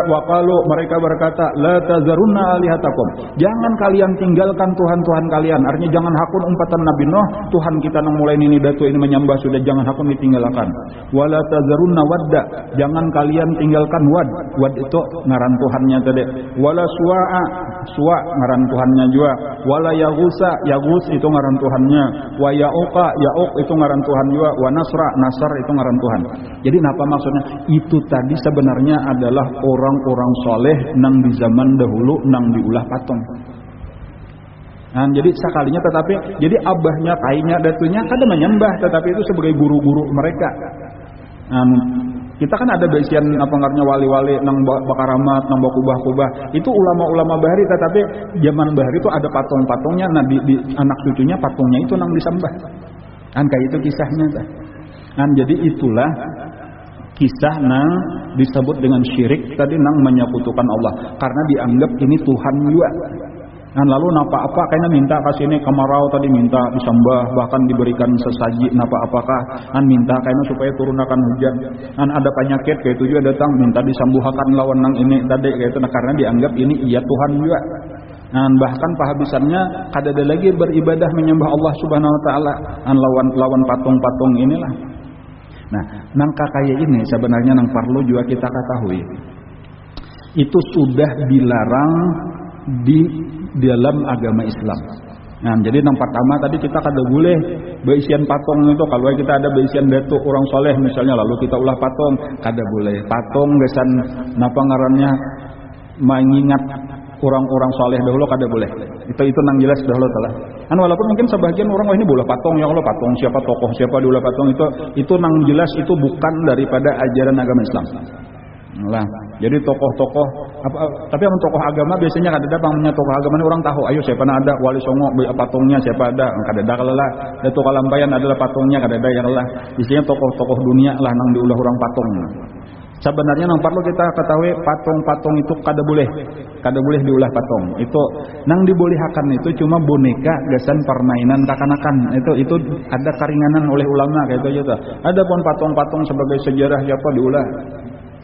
waqalu mereka berkata la tazarunna alihatakum. Jangan kalian tinggalkan Tuhan-Tuhan kalian. Artinya jangan hakun umpatan Nabi Nuh, Tuhan kita yang mulai ini Datu ini menyembah sudah jangan hakun ditinggalkan. Wala tazarunna wadda. Jangan kalian tinggalkan wad. Wad itu ngaran Tuhannya tadi. Wala suwa'a, Suwa ngaran Tuhannya juga. Wala Yagusa, Yagus itu ngaran Tuhannya. Wa Yauqa, Yauk itu ngaran Tuhan juga. Wa Nasra, Nasr itu ngaran Tuhan. Jadi apa maksudnya? Itu tadi sebenarnya adalah orang-orang soleh nang di zaman dahulu nang diulah patung. Nah, jadi sekalinya tetapi jadi abahnya, kainya, datunya kada menyembah, tetapi itu sebagai guru-guru mereka. Kita kan ada basian apa ngarannya wali-wali nang bakaramat, nang bakubah-kubah. Itu ulama-ulama bahari, tetapi zaman bahari itu ada patung-patungnya. Nah di anak cucunya patungnya itu nang disembah. Kan kayak itu kisahnya. Kan jadi itulah kisah nang disebut dengan syirik tadi, nang menyekutukan Allah karena dianggap ini Tuhan juga. Dan lalu napa-apa kayaknya minta kasih ini kemarau tadi minta disembah, bahkan diberikan sesaji napa-apakah kan minta kayaknya supaya turunakan hujan. Dan ada penyakit kayak itu juga datang minta disembuhkan lawan nang ini tadi kayak itu. Nah, karena dianggap ini iya Tuhan juga. Dan bahkan pahabisannya kada ada lagi beribadah menyembah Allah Subhanahu wa taala dan lawan patung-patung inilah. Nah, nang kakaya ini sebenarnya nang perlu juga kita ketahui. Itu sudah dilarang di dalam agama Islam. Nah, jadi yang pertama tadi kita kada boleh beisian patung itu. Kalau kita ada beisian datuk orang soleh misalnya, lalu kita ulah patung, kada boleh. Patung gesan napa ngarannya mengingat orang-orang soleh dahulu kada boleh. Itu nang jelas dahulu telah. Kan walaupun mungkin sebagian orang ini bola patung ya Allah, patung siapa tokoh siapa diulah patung itu nang jelas itu bukan daripada ajaran agama Islam. Lah, jadi tokoh-tokoh tapi yang tokoh agama biasanya kada ada pangnya tokoh agama ini orang tahu. Ayo siapa ada wali songo patungnya siapa ada, kada ada kalalah. Datu Kalampayan adalah patungnya kada ada yang lah. Isinya tokoh-tokoh dunia lah nang diulah orang patung. Sebenarnya nang perlu kita ketahui patung-patung itu kada boleh diulah patung. Itu nang dibolehkan itu cuma boneka gasan permainan kakanak-kanakan. Itu ada karinganan oleh ulama kayak itu aja. Ada pun patung-patung sebagai sejarah siapa diulah.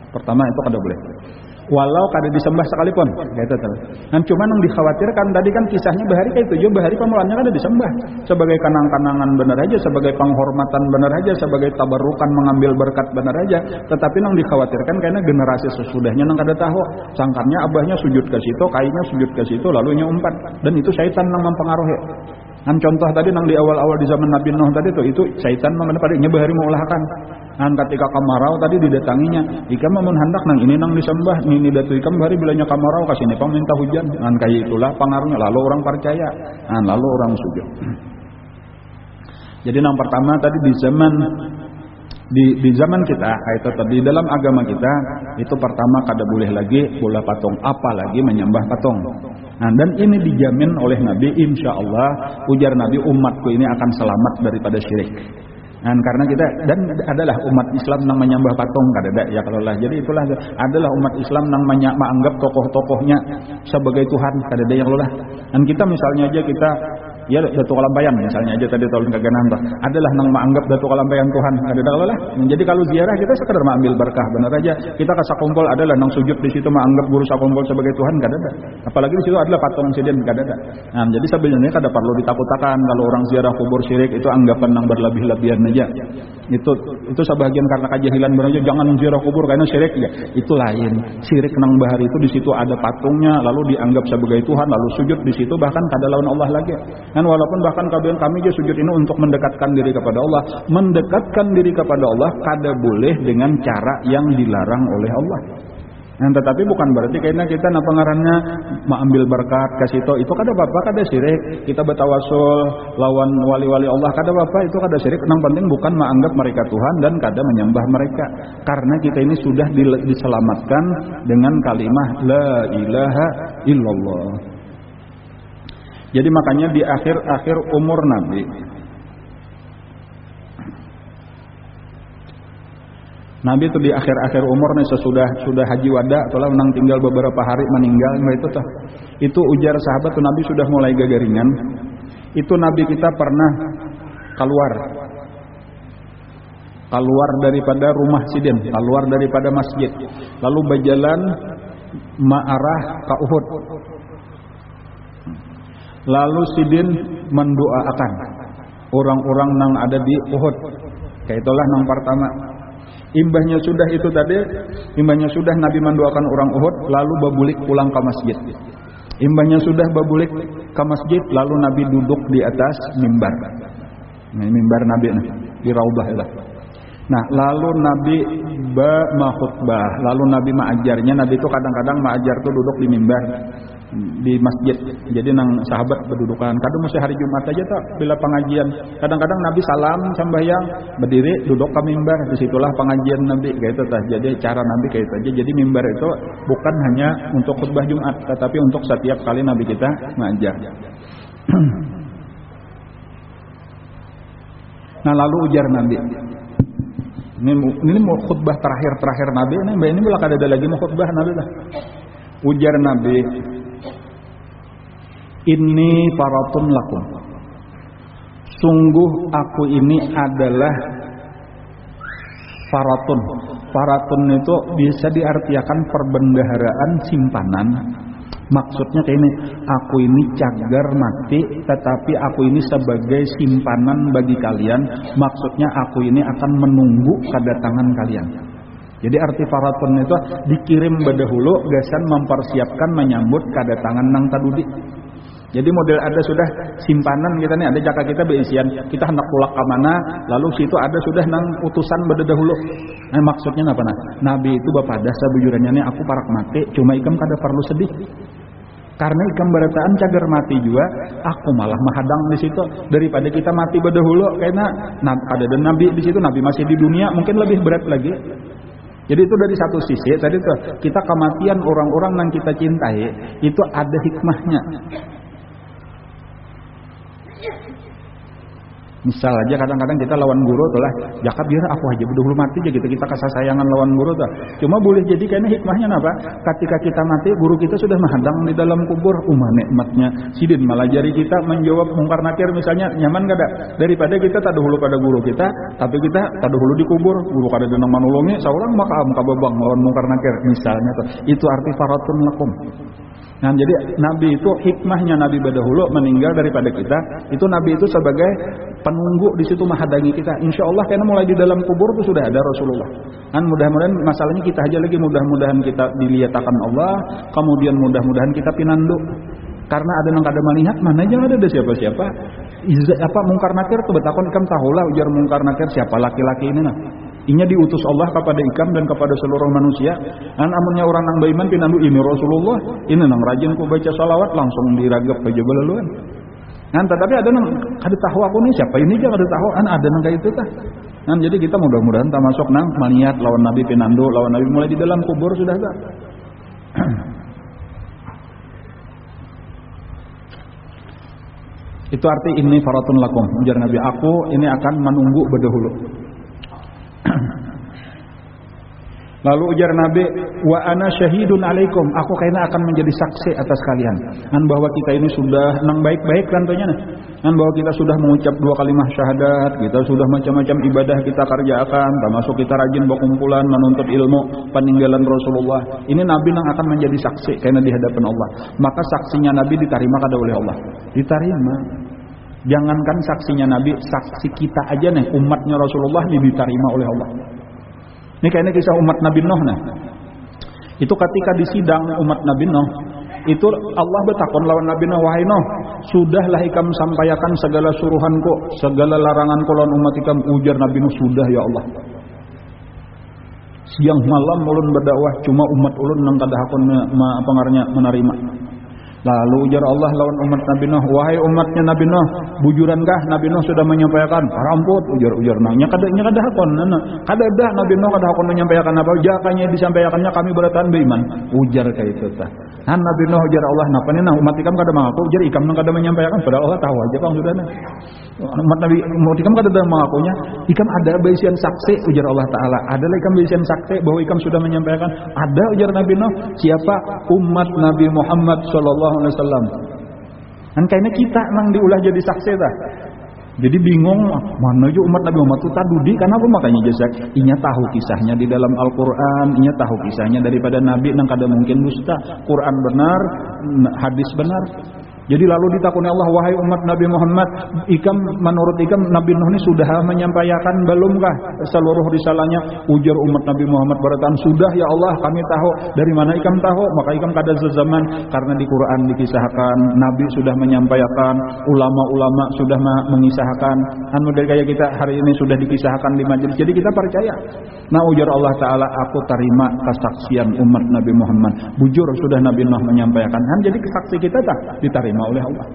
Pertama itu kada boleh. Walau kada disembah sekalipun, gitu tuh. Dan cuma yang dikhawatirkan tadi kan kisahnya bahari kayak itu, bahari pemulaannya kada disembah sebagai kanang-kanangan benar aja, sebagai penghormatan benar aja, sebagai tabarukan mengambil berkat benar aja. Tetapi yang dikhawatirkan karena generasi sesudahnya nang kada tahu, sangkarnya abahnya sujud ke situ, kainya sujud ke situ, lalu nya umpat, dan itu syaitan nang mempengaruhi. Kan contoh tadi nang di awal-awal di zaman Nabi Nuh tadi tuh, itu syaitan mana pada nyebahari meulahkan. Kan ketika kamarau tadi didatanginya, ikam mun hendak nang ini nang disembah, ini datu ikam bahari bilanya kamarau kasih nepang minta hujan. Kan kayak itulah pengaruhnya, lalu orang percaya, kan lalu orang sujud. Jadi yang pertama tadi di zaman kita itu tadi dalam agama kita itu pertama kada boleh lagi bola patung, apalagi menyembah patung. Nah, dan ini dijamin oleh Nabi, insya Allah ujar Nabi, umatku ini akan selamat daripada syirik. Dan karena kita dan adalah umat Islam yang menyembah patung kada ya kalau lah. Jadi itulah adalah umat Islam yang menganggap tokoh-tokohnya sebagai Tuhan kada yang lah. Dan kita misalnya aja kita ya Datu Kalampayan misalnya aja tadi tahun kaganan adalah nang menganggap Datu Kalampayan Tuhan kada kalau lah. Jadi kalau ziarah kita sekedar mengambil berkah benar aja. Kita ke sakumpul adalah nang sujud di situ menganggap guru sakumpul sebagai Tuhan kada ada. Apalagi di situ adalah patung siden kada ada. Nah, jadi sebenarnya kada perlu ditakutakan kalau orang ziarah kubur syirik itu anggapan nang berlebih-lebihan aja. Itu sebagian karena kejahilan benar aja, jangan ziarah kubur karena syirik ya. Itu lain. Syirik nang bahari itu di situ ada patungnya lalu dianggap sebagai Tuhan lalu sujud di situ bahkan kada lawan Allah lagi. Dan walaupun bahkan kami juga sujud ini untuk mendekatkan diri kepada Allah, mendekatkan diri kepada Allah kada boleh dengan cara yang dilarang oleh Allah. Nah, tetapi bukan berarti kayaknya kita napa ngarannya mengambil berkat ke situ itu kada apa-apa, kada syirik. Kita bertawasul lawan wali-wali Allah kada apa-apa, itu kada syirik. Yang penting bukan menganggap mereka Tuhan dan kada menyembah mereka. Karena kita ini sudah diselamatkan dengan kalimah la ilaha illallah. Jadi makanya di akhir umur Nabi itu di akhir umur nih sudah haji wada atau lah menang tinggal beberapa hari meninggal itu ujar sahabat tuh Nabi sudah mulai gagaringan. Itu Nabi kita pernah keluar daripada rumah sidin, keluar daripada masjid, lalu berjalan mengarah ke Uhud. Lalu sidin mendoakan orang-orang yang ada di Uhud. Kayak itulah yang pertama. Imbahnya sudah Nabi mendoakan orang Uhud, lalu babulik pulang ke masjid. Imbahnya sudah babulik ke masjid, lalu Nabi duduk di atas mimbar. Nah, mimbar Nabi di Raudhah itu. Nah, lalu Nabi khutbah, lalu Nabi mengajarnya. Nabi itu kadang-kadang mengajar tuh duduk di mimbar di masjid. Jadi nang sahabat berdudukan. Kadang mesti hari Jumat aja tak bila pengajian. Kadang-kadang Nabi salam sembahyang, berdiri duduk ke mimbar. Disitulah pengajian Nabi kayak itu tah. Jadi cara Nabi kayak itu aja. Jadi mimbar itu bukan hanya untuk khutbah Jumat, tetapi untuk setiap kali Nabi kita mengajar. Nah, lalu ujar Nabi. Ini mau khutbah terakhir Nabi. Ini bila ada lagi mau khutbah Nabi lah. Ujar Nabi, "Inni faratun lakum." Sungguh aku ini adalah faratun. Faratun itu bisa diartikan perbendaharaan simpanan. Maksudnya kayak ini, aku ini cagar mati, tetapi aku ini sebagai simpanan bagi kalian. Maksudnya aku ini akan menunggu kedatangan kalian. Jadi arti faratun itu dikirim berdahulu, gasan mempersiapkan menyambut kedatangan nang tadudi. Jadi model ada sudah simpanan kita nih, ada jaka kita beisian, kita hendak pulang ke mana, lalu situ ada sudah nang utusan berdahulu. Nah, maksudnya apa nah? Nabi itu bapak dasa bujurannya nih, aku parak mati, cuma ikam kada perlu sedih. Karena ikam berataan cagar mati juga, aku malah menghadang di situ daripada kita mati berdahulu. Karena ada dan Nabi di situ, Nabi masih di dunia, mungkin lebih berat lagi. Jadi itu dari satu sisi tadi tuh kita kematian orang-orang yang kita cintai itu ada hikmahnya. Misal aja kadang-kadang kita lawan guru tuh lah, jakat biar aku aja dulu mati aja gitu, kita kasih sayangan lawan guru tuh. Cuma boleh jadi kayaknya hikmahnya apa? Ketika kita mati, guru kita sudah menghadang di dalam kubur, nikmatnya. Sidin malah jari kita menjawab mungkar nakir misalnya, nyaman gak ada? Daripada kita tak dahulu pada guru kita, tapi kita tak dahulu di kubur, guru kada denang manulungi, seorang maka kababang lawan mungkar nakir misalnya tuh. Itu arti faratun lakum. Nah, jadi Nabi itu hikmahnya Nabi berdahulu meninggal daripada kita, itu Nabi itu sebagai penunggu di situ menghadangi kita. Insya Allah karena mulai di dalam kubur itu sudah ada Rasulullah. Dan mudah-mudahan masalahnya kita aja lagi, mudah-mudahan kita dilihatkan Allah, kemudian mudah-mudahan kita pinandu. Karena ada yang kada melihat, mana aja ada siapa-siapa. Apa mungkar nakir tuh betakon ikam tahulah ujar mungkar nakir siapa laki-laki ini nah. Inya diutus Allah kepada ikam dan kepada seluruh manusia. Dan amunnya orang nang beriman pinandu ini Rasulullah, ini nang rajin ku baca salawat langsung diragap ke jebelaluan. Nah, tetapi ada nang kada tahu aku nih siapa ini aja kada tahu, ada nang kayak itu tah. Nah, jadi kita mudah-mudahan tak masuk nang maniat lawan Nabi pinandu, lawan Nabi mulai di dalam kubur sudah tak. Itu arti ini faratun lakum. Ujar Nabi, aku ini akan menunggu berdahulu. Lalu ujar Nabi, wa ana syahidun alaikum, aku kayaknya akan menjadi saksi atas kalian. Dan bahwa kita ini sudah nang baik-baik rantonya nah. Dan bahwa kita sudah mengucap 2 kalimah syahadat, kita sudah macam-macam ibadah kita kerjakan, termasuk kita rajin berkumpulan menuntut ilmu peninggalan Rasulullah. Ini Nabi yang akan menjadi saksi karena di hadapan Allah. Maka saksinya Nabi diterima kada oleh Allah. Diterima. Jangankan saksinya Nabi, saksi kita aja nih umatnya Rasulullah diterima oleh Allah. Ini kayaknya kisah umat Nabi Nuh nah. Itu ketika di sidang umat Nabi Nuh, itu Allah bertakon lawan Nabi Nuh, wahai Nuh, sudahlah ikam sampaikan segala suruhanku, segala laranganku lawan umat ikam. Ujar Nabi Nuh, sudah ya Allah. Siang malam ulun berdakwah, cuma umat ulun nang kada hakun pengarnya menerima. Lalu ujar Allah lawan umat Nabi Nuh, wahai umatnya Nabi Nuh, bujurankah Nabi Nuh sudah menyampaikan? Paramput ujar nanya kada hakon kada dah Nabi Nuh kada hakon menyampaikan apa jakanya disampaikannya kami beratan beriman. Ujar kayak itu tah. Nah Nabi Nuh ujar Allah, napa nih nah umat ikam kada mengaku, ujar ikam nang kada menyampaikan, padahal Allah tahu aja Bang sudah nah. Umat ikam kada mengakunya, ikam ada baisian saksi ujar Allah taala. Adalah ikam baisian saksi bahwa ikam sudah menyampaikan. Ada ujar Nabi Nuh, siapa? Umat Nabi Muhammad sallallahu alaihi wasallam. Kan kayaknya kita nang diulah jadi saksi dah. Jadi bingung mana aja umat Nabi Muhammad itu tadudi karena apa makanya jasa inya tahu kisahnya di dalam Al-Qur'an, inya tahu kisahnya daripada Nabi nang kada mungkin dusta. Quran benar, hadis benar. Jadi lalu ditakuni Allah, wahai umat Nabi Muhammad, menurut ikam Nabi Nuh ini sudah menyampaikan belumkah seluruh risalahnya? Ujar umat Nabi Muhammad berkata, sudah ya Allah, kami tahu. Dari mana ikam tahu? Maka ikam kada zaman, karena di Quran dikisahkan Nabi sudah menyampaikan, ulama-ulama sudah mengisahkan, anu dari kayak kita hari ini sudah dikisahkan di majelis. Jadi kita percaya. Nah ujar Allah Ta'ala, aku terima kesaksian umat Nabi Muhammad. Bujur sudah Nabi Nuh menyampaikan. Jadi kesaksi kita tak diterima oleh Allah.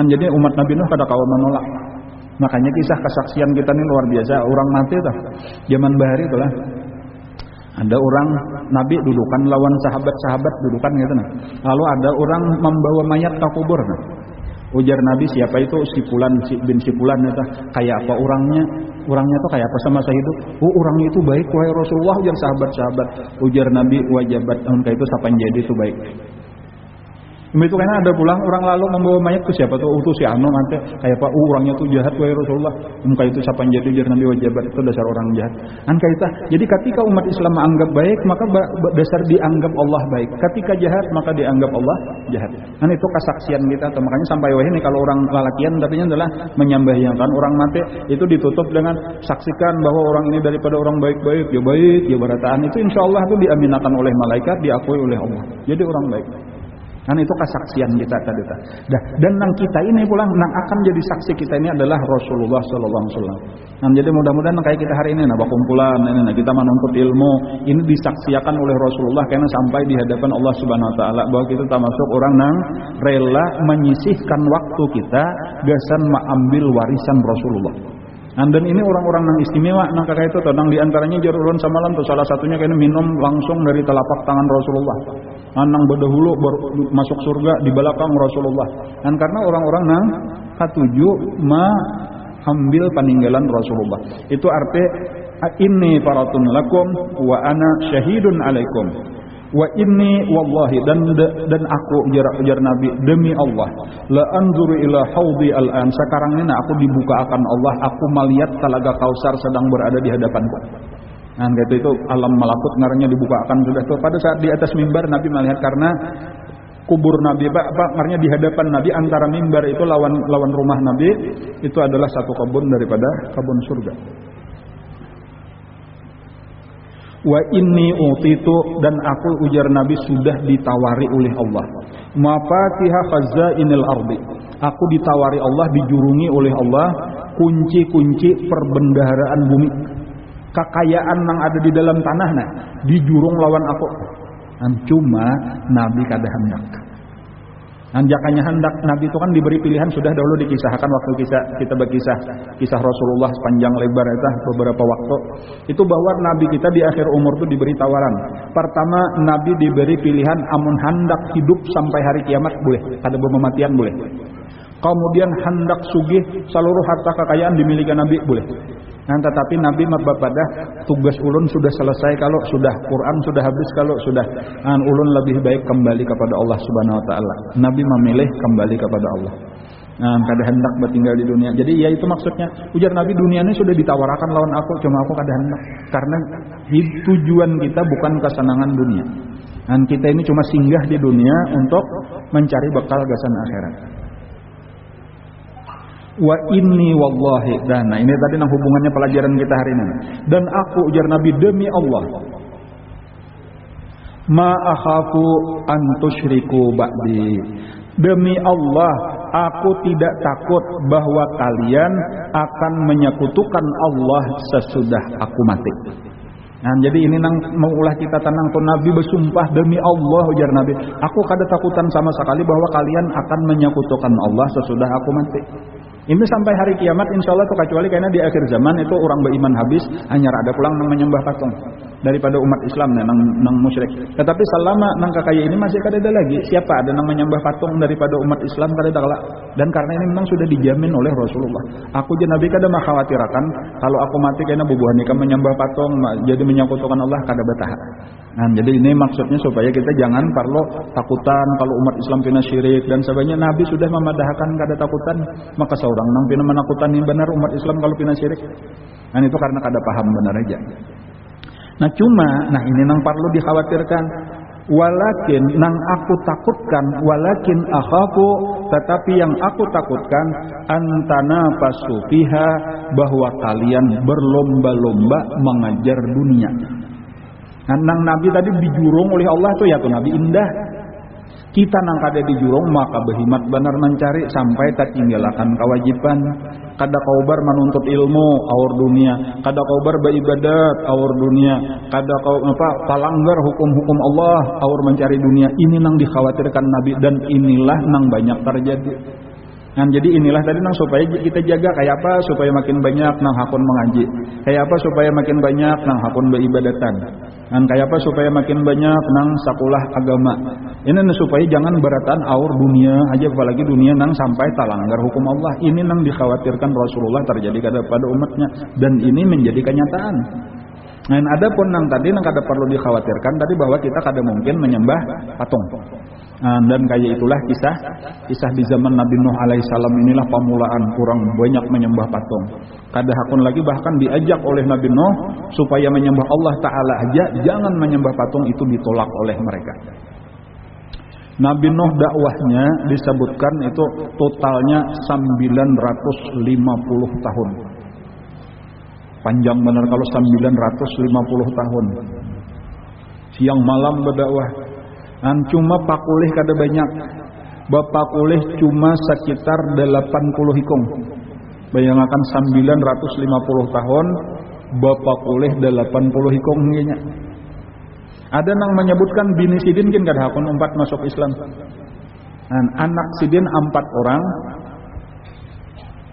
Jadi umat Nabi Nuh kada kawan menolak. Makanya kisah kesaksian kita ini luar biasa. Orang mati tuh zaman bahari itulah. Ada orang Nabi dudukan lawan sahabat-sahabat dudukan gitu nah. Lalu ada orang membawa mayat ke kubur nah. Ujar Nabi, siapa itu? Sipulan bin Sipulan itu. Kayak apa orangnya? Orangnya tuh kayak apa sama saya hidup? Oh, orangnya itu baik wahai Rasulullah, ujar sahabat-sahabat. Ujar Nabi, wajabat engkau itu sapan jadi itu baik. Itu karena ada pulang orang lalu membawa mayat ke siapa tuh? Utus si Ano nanti kayak apa? Orangnya tuh jahat wahai Rasulullah. Engkau itu sapan jadi, ujar Nabi, wajabat itu dasar orang jahat. Jadi ketika umat Islam menganggap baik, maka dasar dianggap Allah baik. Ketika jahat, maka dianggap Allah jahat. Kan itu kesaksian kita. Atau makanya sampai wah ini kalau orang lalakian tadinya adalah menyambahyangkan orang mati itu ditutup dengan saksikan bahwa orang ini daripada orang baik-baik, ya barataan itu insya Allah itu diaminakan oleh malaikat, diakui oleh Allah. Jadi orang baik. Kan itu kesaksian kita tadi. Dan nang kita ini pulang nang akan jadi saksi kita ini adalah Rasulullah sallallahu alaihi wasallam. Nah, jadi mudah-mudahan kayak kita hari ini kumpulan ini kita menuntut ilmu ini disaksikan oleh Rasulullah karena sampai di hadapan Allah Subhanahu wa taala bahwa kita termasuk orang nang rela menyisihkan waktu kita gasan mengambil warisan Rasulullah. Dan ini orang-orang yang istimewa nang kakak itu nang diantaranya jarulun samalam tuh salah satunya kayaknya minum langsung dari telapak tangan Rasulullah. Nang berdahulu masuk surga di belakang Rasulullah. Dan karena orang-orang nang katuju ambil peninggalan Rasulullah. Itu arti inni faratun lakum wa ana syahidun alaikum. Wa inni wallahi dan aku ujar Nabi demi Allah la anzuru ila haudi al-an sekarang ini aku dibukakan Allah aku melihat Talaga Kausar sedang berada di hadapanku. Nah gitu itu alam malakut ngaranya dibukakan sudah tuh pada saat di atas mimbar Nabi melihat karena kubur Nabi ngaranya di hadapan Nabi antara mimbar itu lawan rumah Nabi itu adalah satu kebun daripada kebun surga. Wa inni utitu dan aku ujar Nabi sudah ditawari oleh Allah mafatiha khazainil ardi aku ditawari Allah dijurungi oleh Allah kunci-kunci perbendaharaan bumi kekayaan yang ada di dalam tanah nah dijurung lawan aku cuma Nabi kada hendak. Anjakannya hendak Nabi itu kan diberi pilihan sudah dahulu dikisahkan waktu kita berkisah Rasulullah sepanjang lebar itu beberapa waktu itu bahwa Nabi kita di akhir umur itu diberi tawaran. Pertama Nabi diberi pilihan amun hendak hidup sampai hari kiamat boleh, kada bermematian boleh. Kemudian hendak sugih seluruh harta kekayaan dimiliki Nabi boleh. Nah, tetapi Nabi pada tugas ulun sudah selesai kalau sudah Quran sudah habis kalau sudah ulun lebih baik kembali kepada Allah Subhanahu wa taala. Nabi memilih kembali kepada Allah. Nah, kada hendak bertinggal di dunia. Jadi ya itu maksudnya. Ujar Nabi dunia ini sudah ditawarkan lawan aku cuma aku kada hendak. Karena tujuan kita bukan kesenangan dunia. Dan kita ini cuma singgah di dunia untuk mencari bekal gasan akhirat. Wa inni wallahi nah ini tadi nang hubungannya pelajaran kita hari ini dan aku ujar Nabi demi Allah ma akhafu an tusyriku ba'di demi Allah aku tidak takut bahwa kalian akan menyekutukan Allah sesudah aku mati. Nah, jadi ini nang mengulah kita tenang tuh Nabi bersumpah demi Allah ujar Nabi aku kada takutan sama sekali bahwa kalian akan menyekutukan Allah sesudah aku mati. Ini sampai hari kiamat insya Allah tuh kecuali karena di akhir zaman itu orang beriman habis hanya ada pulang nang menyembah patung daripada umat Islam nang musyrik. Tetapi selama nang kakaya ini masih kada ada lagi siapa ada nang menyembah patung daripada umat Islam kada ada kelak. Dan karena ini memang sudah dijamin oleh Rasulullah. Aku je Nabi kada mengkhawatirkan kalau aku mati karena bubuhan nikah menyembah patung jadi menyekutukan Allah kada betah. Nah, jadi ini maksudnya supaya kita jangan perlu takutan kalau umat Islam pina syirik dan sebagainya. Nabi sudah memadahkan kada takutan maka seorang nang pina menakutan ini benar umat Islam kalau pina syirik. Dan itu karena kada paham benar aja. Nah cuma, ini nang perlu dikhawatirkan. Walakin nang aku takutkan, walakin akhafu, tetapi yang aku takutkan antana pasufiha, bahwa kalian berlomba-lomba mengajar dunia. Nang Nabi tadi dijurung oleh Allah tuh ya tuh Nabi indah. Kita nang kada dijurung maka berhimat benar mencari sampai tak tinggalkan kewajiban. Kada kaubar menuntut ilmu aur dunia, kada kaubar beribadat aur dunia, kada kau palanggar hukum-hukum Allah aur mencari dunia. Ini nang dikhawatirkan Nabi dan inilah nang banyak terjadi. Nah, jadi inilah tadi nang supaya kita jaga kayak apa supaya makin banyak nang hakun mengaji, kayak apa supaya makin banyak nang hakun beribadatan, dan kayak apa supaya makin banyak nang sakulah agama. Ini supaya jangan beratan aur dunia aja, apalagi dunia nang sampai talanggar hukum Allah. Ini nang dikhawatirkan Rasulullah terjadi pada umatnya dan ini menjadi kenyataan. Nah, ada pun nang tadi nang kada perlu dikhawatirkan tadi bahwa kita kada mungkin menyembah patung. Dan kayak itulah kisah di zaman Nabi Nuh alaihissalam inilah pamulaan orang banyak menyembah patung. Kada hakun lagi bahkan diajak oleh Nabi Nuh supaya menyembah Allah Ta'ala aja, jangan menyembah patung, itu ditolak oleh mereka. Nabi Nuh dakwahnya disebutkan itu totalnya 950 tahun. Panjang benar kalau 950 tahun. Siang malam berdakwah. Dan cuma pakulih kada banyak. Bapak kulih cuma sekitar 80 hikung. Bayangkan 950 tahun bapak kulih 80 hikung nya. Ada nang menyebutkan bini Sidin kan kada hakun 4 masuk Islam. Dan anak Sidin 4 orang,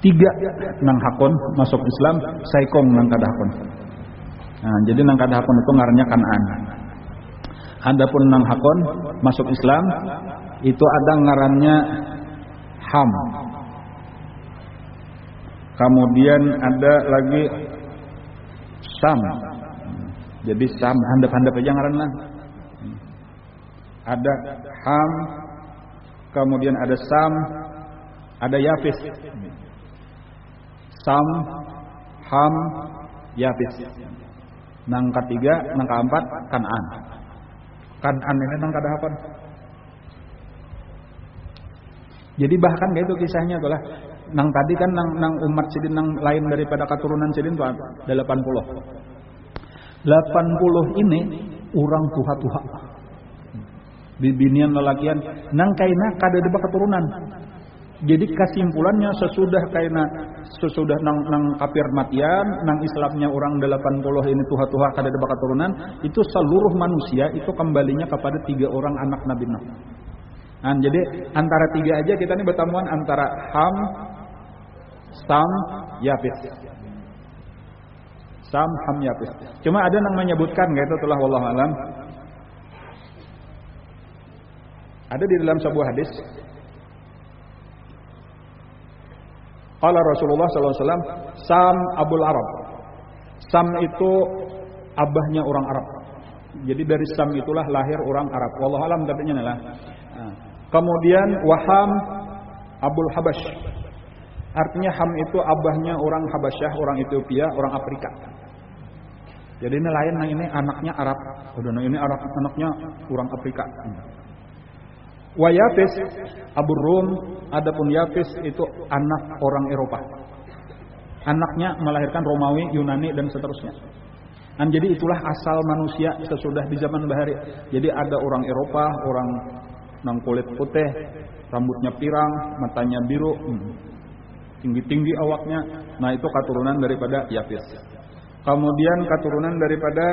3 nang hakun masuk Islam, saikong nang kada hakun. Nah, jadi nang kada hakun itu ngarannya Kan'an. Adapun nang hakun masuk Islam itu ada ngarannya Ham. Kemudian ada lagi Sam. Jadi Sam handap-handap aja ngaranna. Ada Ham, kemudian ada Sam, ada Yafis. Sam, Ham, Yafis. Nang ketiga, nang keempat Kan'an. Kan'an ini nang kada hafal. Jadi bahkan kayak itu kisahnya itulah. Nang tadi kan nang umat Sidin nang lain daripada keturunan Sidin itu 80. 80 ini orang tuha-tuha. Bibinian lelakian nang kaina kada ada keturunan. Jadi kesimpulannya sesudah nang kafir matian, nang Islamnya orang 80 ini tuha-tuha kada ada keturunan, itu seluruh manusia itu kembalinya kepada 3 orang anak Nabi Nuh. Nah, jadi antara 3 aja kita ini bertemuan antara Ham, Sam, Yafis. Sam, Ham, Yafis. Cuma ada yang menyebutkan gitu itulah wallahu alam. Ada di dalam sebuah hadis. Qala Rasulullah sallallahu alaihi wasallam, Sam Abul Arab. Sam itu abahnya orang Arab. Jadi dari Sam itulah lahir orang Arab. Wallahu alam katanya lah. Kemudian Waham Abul Habash. Artinya Ham itu abahnya orang Habasyah, orang Ethiopia, orang Afrika. Jadi ini lain, nah ini anaknya Arab. Udah, ini Arab, anaknya orang Afrika. Wa Yafis Abur Rum, adapun Yafis itu anak orang Eropa. Anaknya melahirkan Romawi, Yunani dan seterusnya. Dan jadi itulah asal manusia sesudah di zaman bahari. Jadi ada orang Eropa, orang nang kulit putih, rambutnya pirang, matanya biru, tinggi-tinggi awaknya. Nah, itu keturunan daripada Yafis. Kemudian keturunan daripada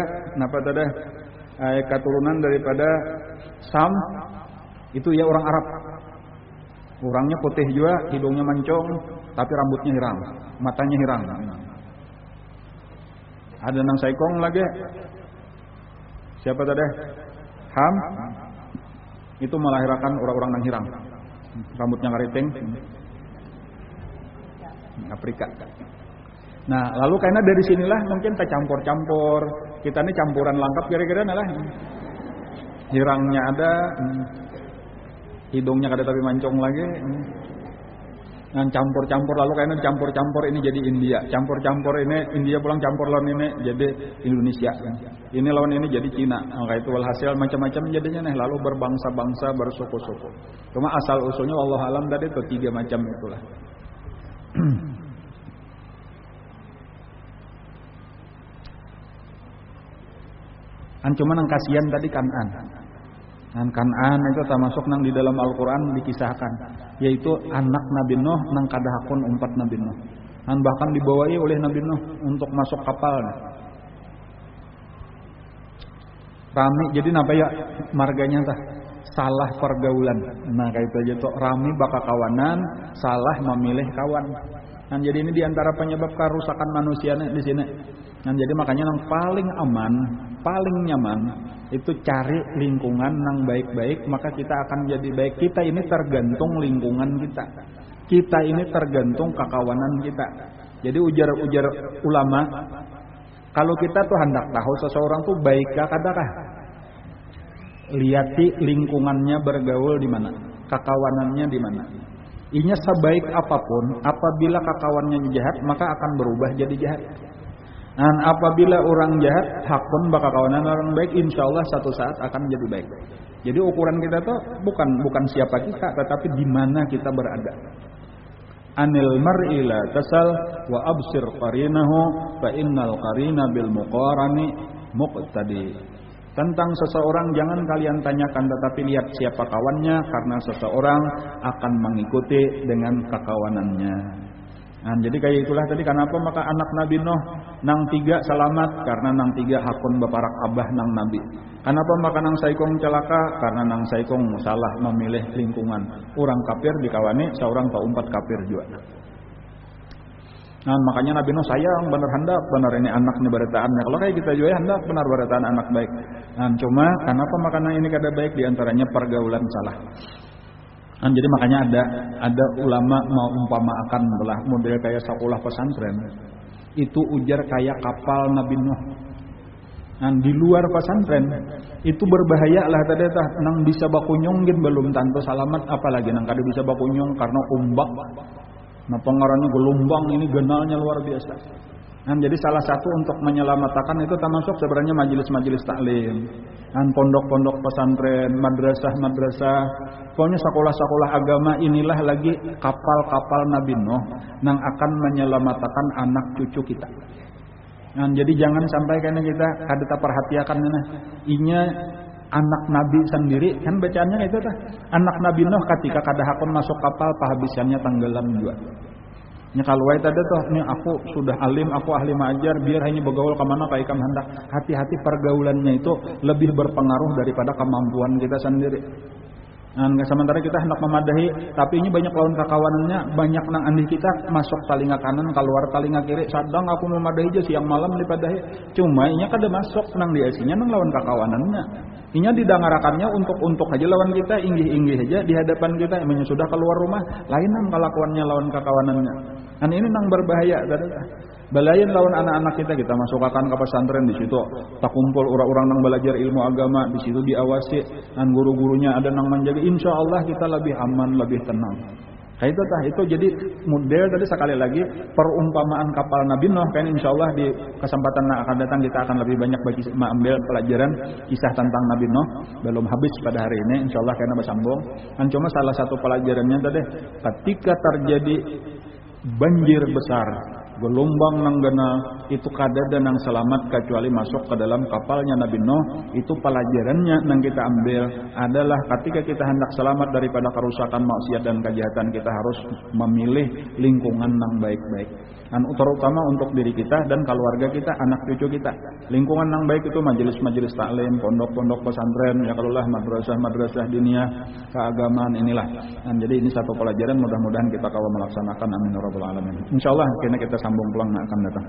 keturunan daripada Sam itu ya orang Arab. Orangnya putih juga, hidungnya mancung, tapi rambutnya hirang, matanya hirang. Ada nang saikong lagi. Siapa tadi? Ham. Itu melahirkan orang-orang nang hirang. Rambutnya keriting. Afrika. Nah, lalu karena dari sinilah mungkin kita campur-campur. Kita ini campuran lengkap kira-kira lah. Hirangnya ada, hidungnya kada tapi mancung lagi. Yang campur-campur lalu kayaknya campur-campur ini jadi India, campur-campur ini India pulang campur lawan ini jadi Indonesia, ini lawan ini jadi Cina. Maka itu walhasil macam-macam jadinya nih, lalu berbangsa-bangsa, bersuku-suku. Cuma asal usulnya wallahu alam tadi itu 3 macam itulah. Cuma nang kasihan tadi Kan'an. Kan'an itu termasuk nang di dalam Al-Quran dikisahkan, yaitu anak Nabi Nuh nang kadahakun umpat Nabi Nuh. Bahkan dibawai oleh Nabi Nuh untuk masuk kapal. Rami, jadi napa ya marganya tah? Salah pergaulan. Nah kayak itu aja tuh, rami baka kawanan, salah memilih kawan. Jadi ini diantara penyebab kerusakan manusia di sini. Jadi makanya yang paling aman, paling nyaman itu cari lingkungan yang baik-baik, maka kita akan jadi baik. Kita ini tergantung lingkungan kita. Kita ini tergantung kekawanan kita. Jadi ujar ulama, kalau kita tuh hendak tahu seseorang tuh baik kadakah, lihat lingkungannya bergaul di mana, kekawanannya di mana. Inya sebaik apapun, apabila kakawannya jahat, maka akan berubah jadi jahat. Dan apabila orang jahat, hakun bakal kawanan orang baik, insya Allah satu saat akan jadi baik. Jadi ukuran kita tuh bukan siapa kita, tetapi di mana kita berada. Anil mar'i la tasal wa absir qarinahu fa innal qarina bil muqarani muqtadi. Tentang seseorang jangan kalian tanyakan, tetapi lihat siapa kawannya, karena seseorang akan mengikuti dengan kekawanannya. Jadi kayak itulah tadi, kenapa maka anak Nabi Nuh nang 3 selamat, karena nang 3 hakun baparak abah nang Nabi. Kenapa maka nang saikong celaka, karena nang saikong salah memilih lingkungan. Orang kafir dikawani, seorang keempat kafir juga. Makanya Nabi Nuh sayang benar hendak benar ini anaknya beretaannya. Kalau kayak kita juga hendak benar beretaan anak baik. Cuma kenapa makanya ini kada baik, diantaranya pergaulan salah. Jadi makanya ada ulama mau umpamakan belah model kayak sekolah pesantren itu ujar kayak kapal Nabi Nuh. Di luar pesantren itu berbahaya lah tadi tah, nang bisa bakunyung gin belum tentu selamat, apalagi nang kada bisa bakunyung karena ombak. Nah pengaruhnya gelombang ini genalnya luar biasa. Jadi salah satu untuk menyelamatkan itu termasuk sebenarnya majelis-majelis taklim, pondok-pondok pesantren, madrasah-madrasah, pokoknya sekolah-sekolah agama. Inilah lagi kapal-kapal Nabi Nuh yang akan menyelamatkan anak cucu kita. Jadi jangan sampai karena kita kada perhatikan inya anak Nabi sendiri kan bacaannya itu tah. Anak Nabi Nuh ketika kada hakun masuk kapal pahabisannya tenggelam juga. Kalau wae tadi tuh, nih aku sudah alim, aku ahli mengajar, biar hanya bergaul kemana kayak ikam hendak. Hati-hati pergaulannya itu lebih berpengaruh daripada kemampuan kita sendiri. Sementara kita hendak memadahi, tapi ini banyak lawan kekawanannya, banyak nang andih kita masuk telinga kanan, keluar telinga kiri. Sadang aku memadahi aja siang malam dipadahi. Cuma inya kada masuk nang diasinya nang lawan kekawanannya. Inya didangarakannya untuk aja lawan kita, inggih-inggih aja di hadapan kita. Emangnya sudah keluar rumah, lain nang kelakuannya lawan kekawanannya. Ini nang berbahaya. Balayan lawan anak-anak kita masukkan ke pesantren, di situ tak kumpul orang-orang nang belajar ilmu agama, di situ diawasi dan guru-gurunya ada nang menjaga. Insya Allah kita lebih aman, lebih tenang. Kayak itu jadi model tadi sekali lagi perumpamaan kapal Nabi Nuh. Kan insya Allah di kesempatan yang akan datang kita akan lebih banyak mengambil pelajaran kisah tentang Nabi Nuh. Belum habis pada hari ini, insya Allah karena bersambung. Dan cuma salah satu pelajarannya tadi, ketika terjadi banjir besar, gelombang nang genal, itu kadada nang selamat kecuali masuk ke dalam kapalnya Nabi Nuh. Itu pelajarannya nang kita ambil adalah ketika kita hendak selamat daripada kerusakan, maksiat dan kejahatan, kita harus memilih lingkungan nang baik-baik. Dan terutama untuk diri kita dan keluarga kita, anak cucu kita. Lingkungan nang baik itu majelis-majelis taklim, pondok-pondok pesantren, ya kalau lah madrasah-madrasah diniyah, keagamaan inilah. Dan jadi ini satu pelajaran, mudah-mudahan kita kalau melaksanakan, amin ya rabbal alamin. Insyaallah kini kita sambung pulang akan datang.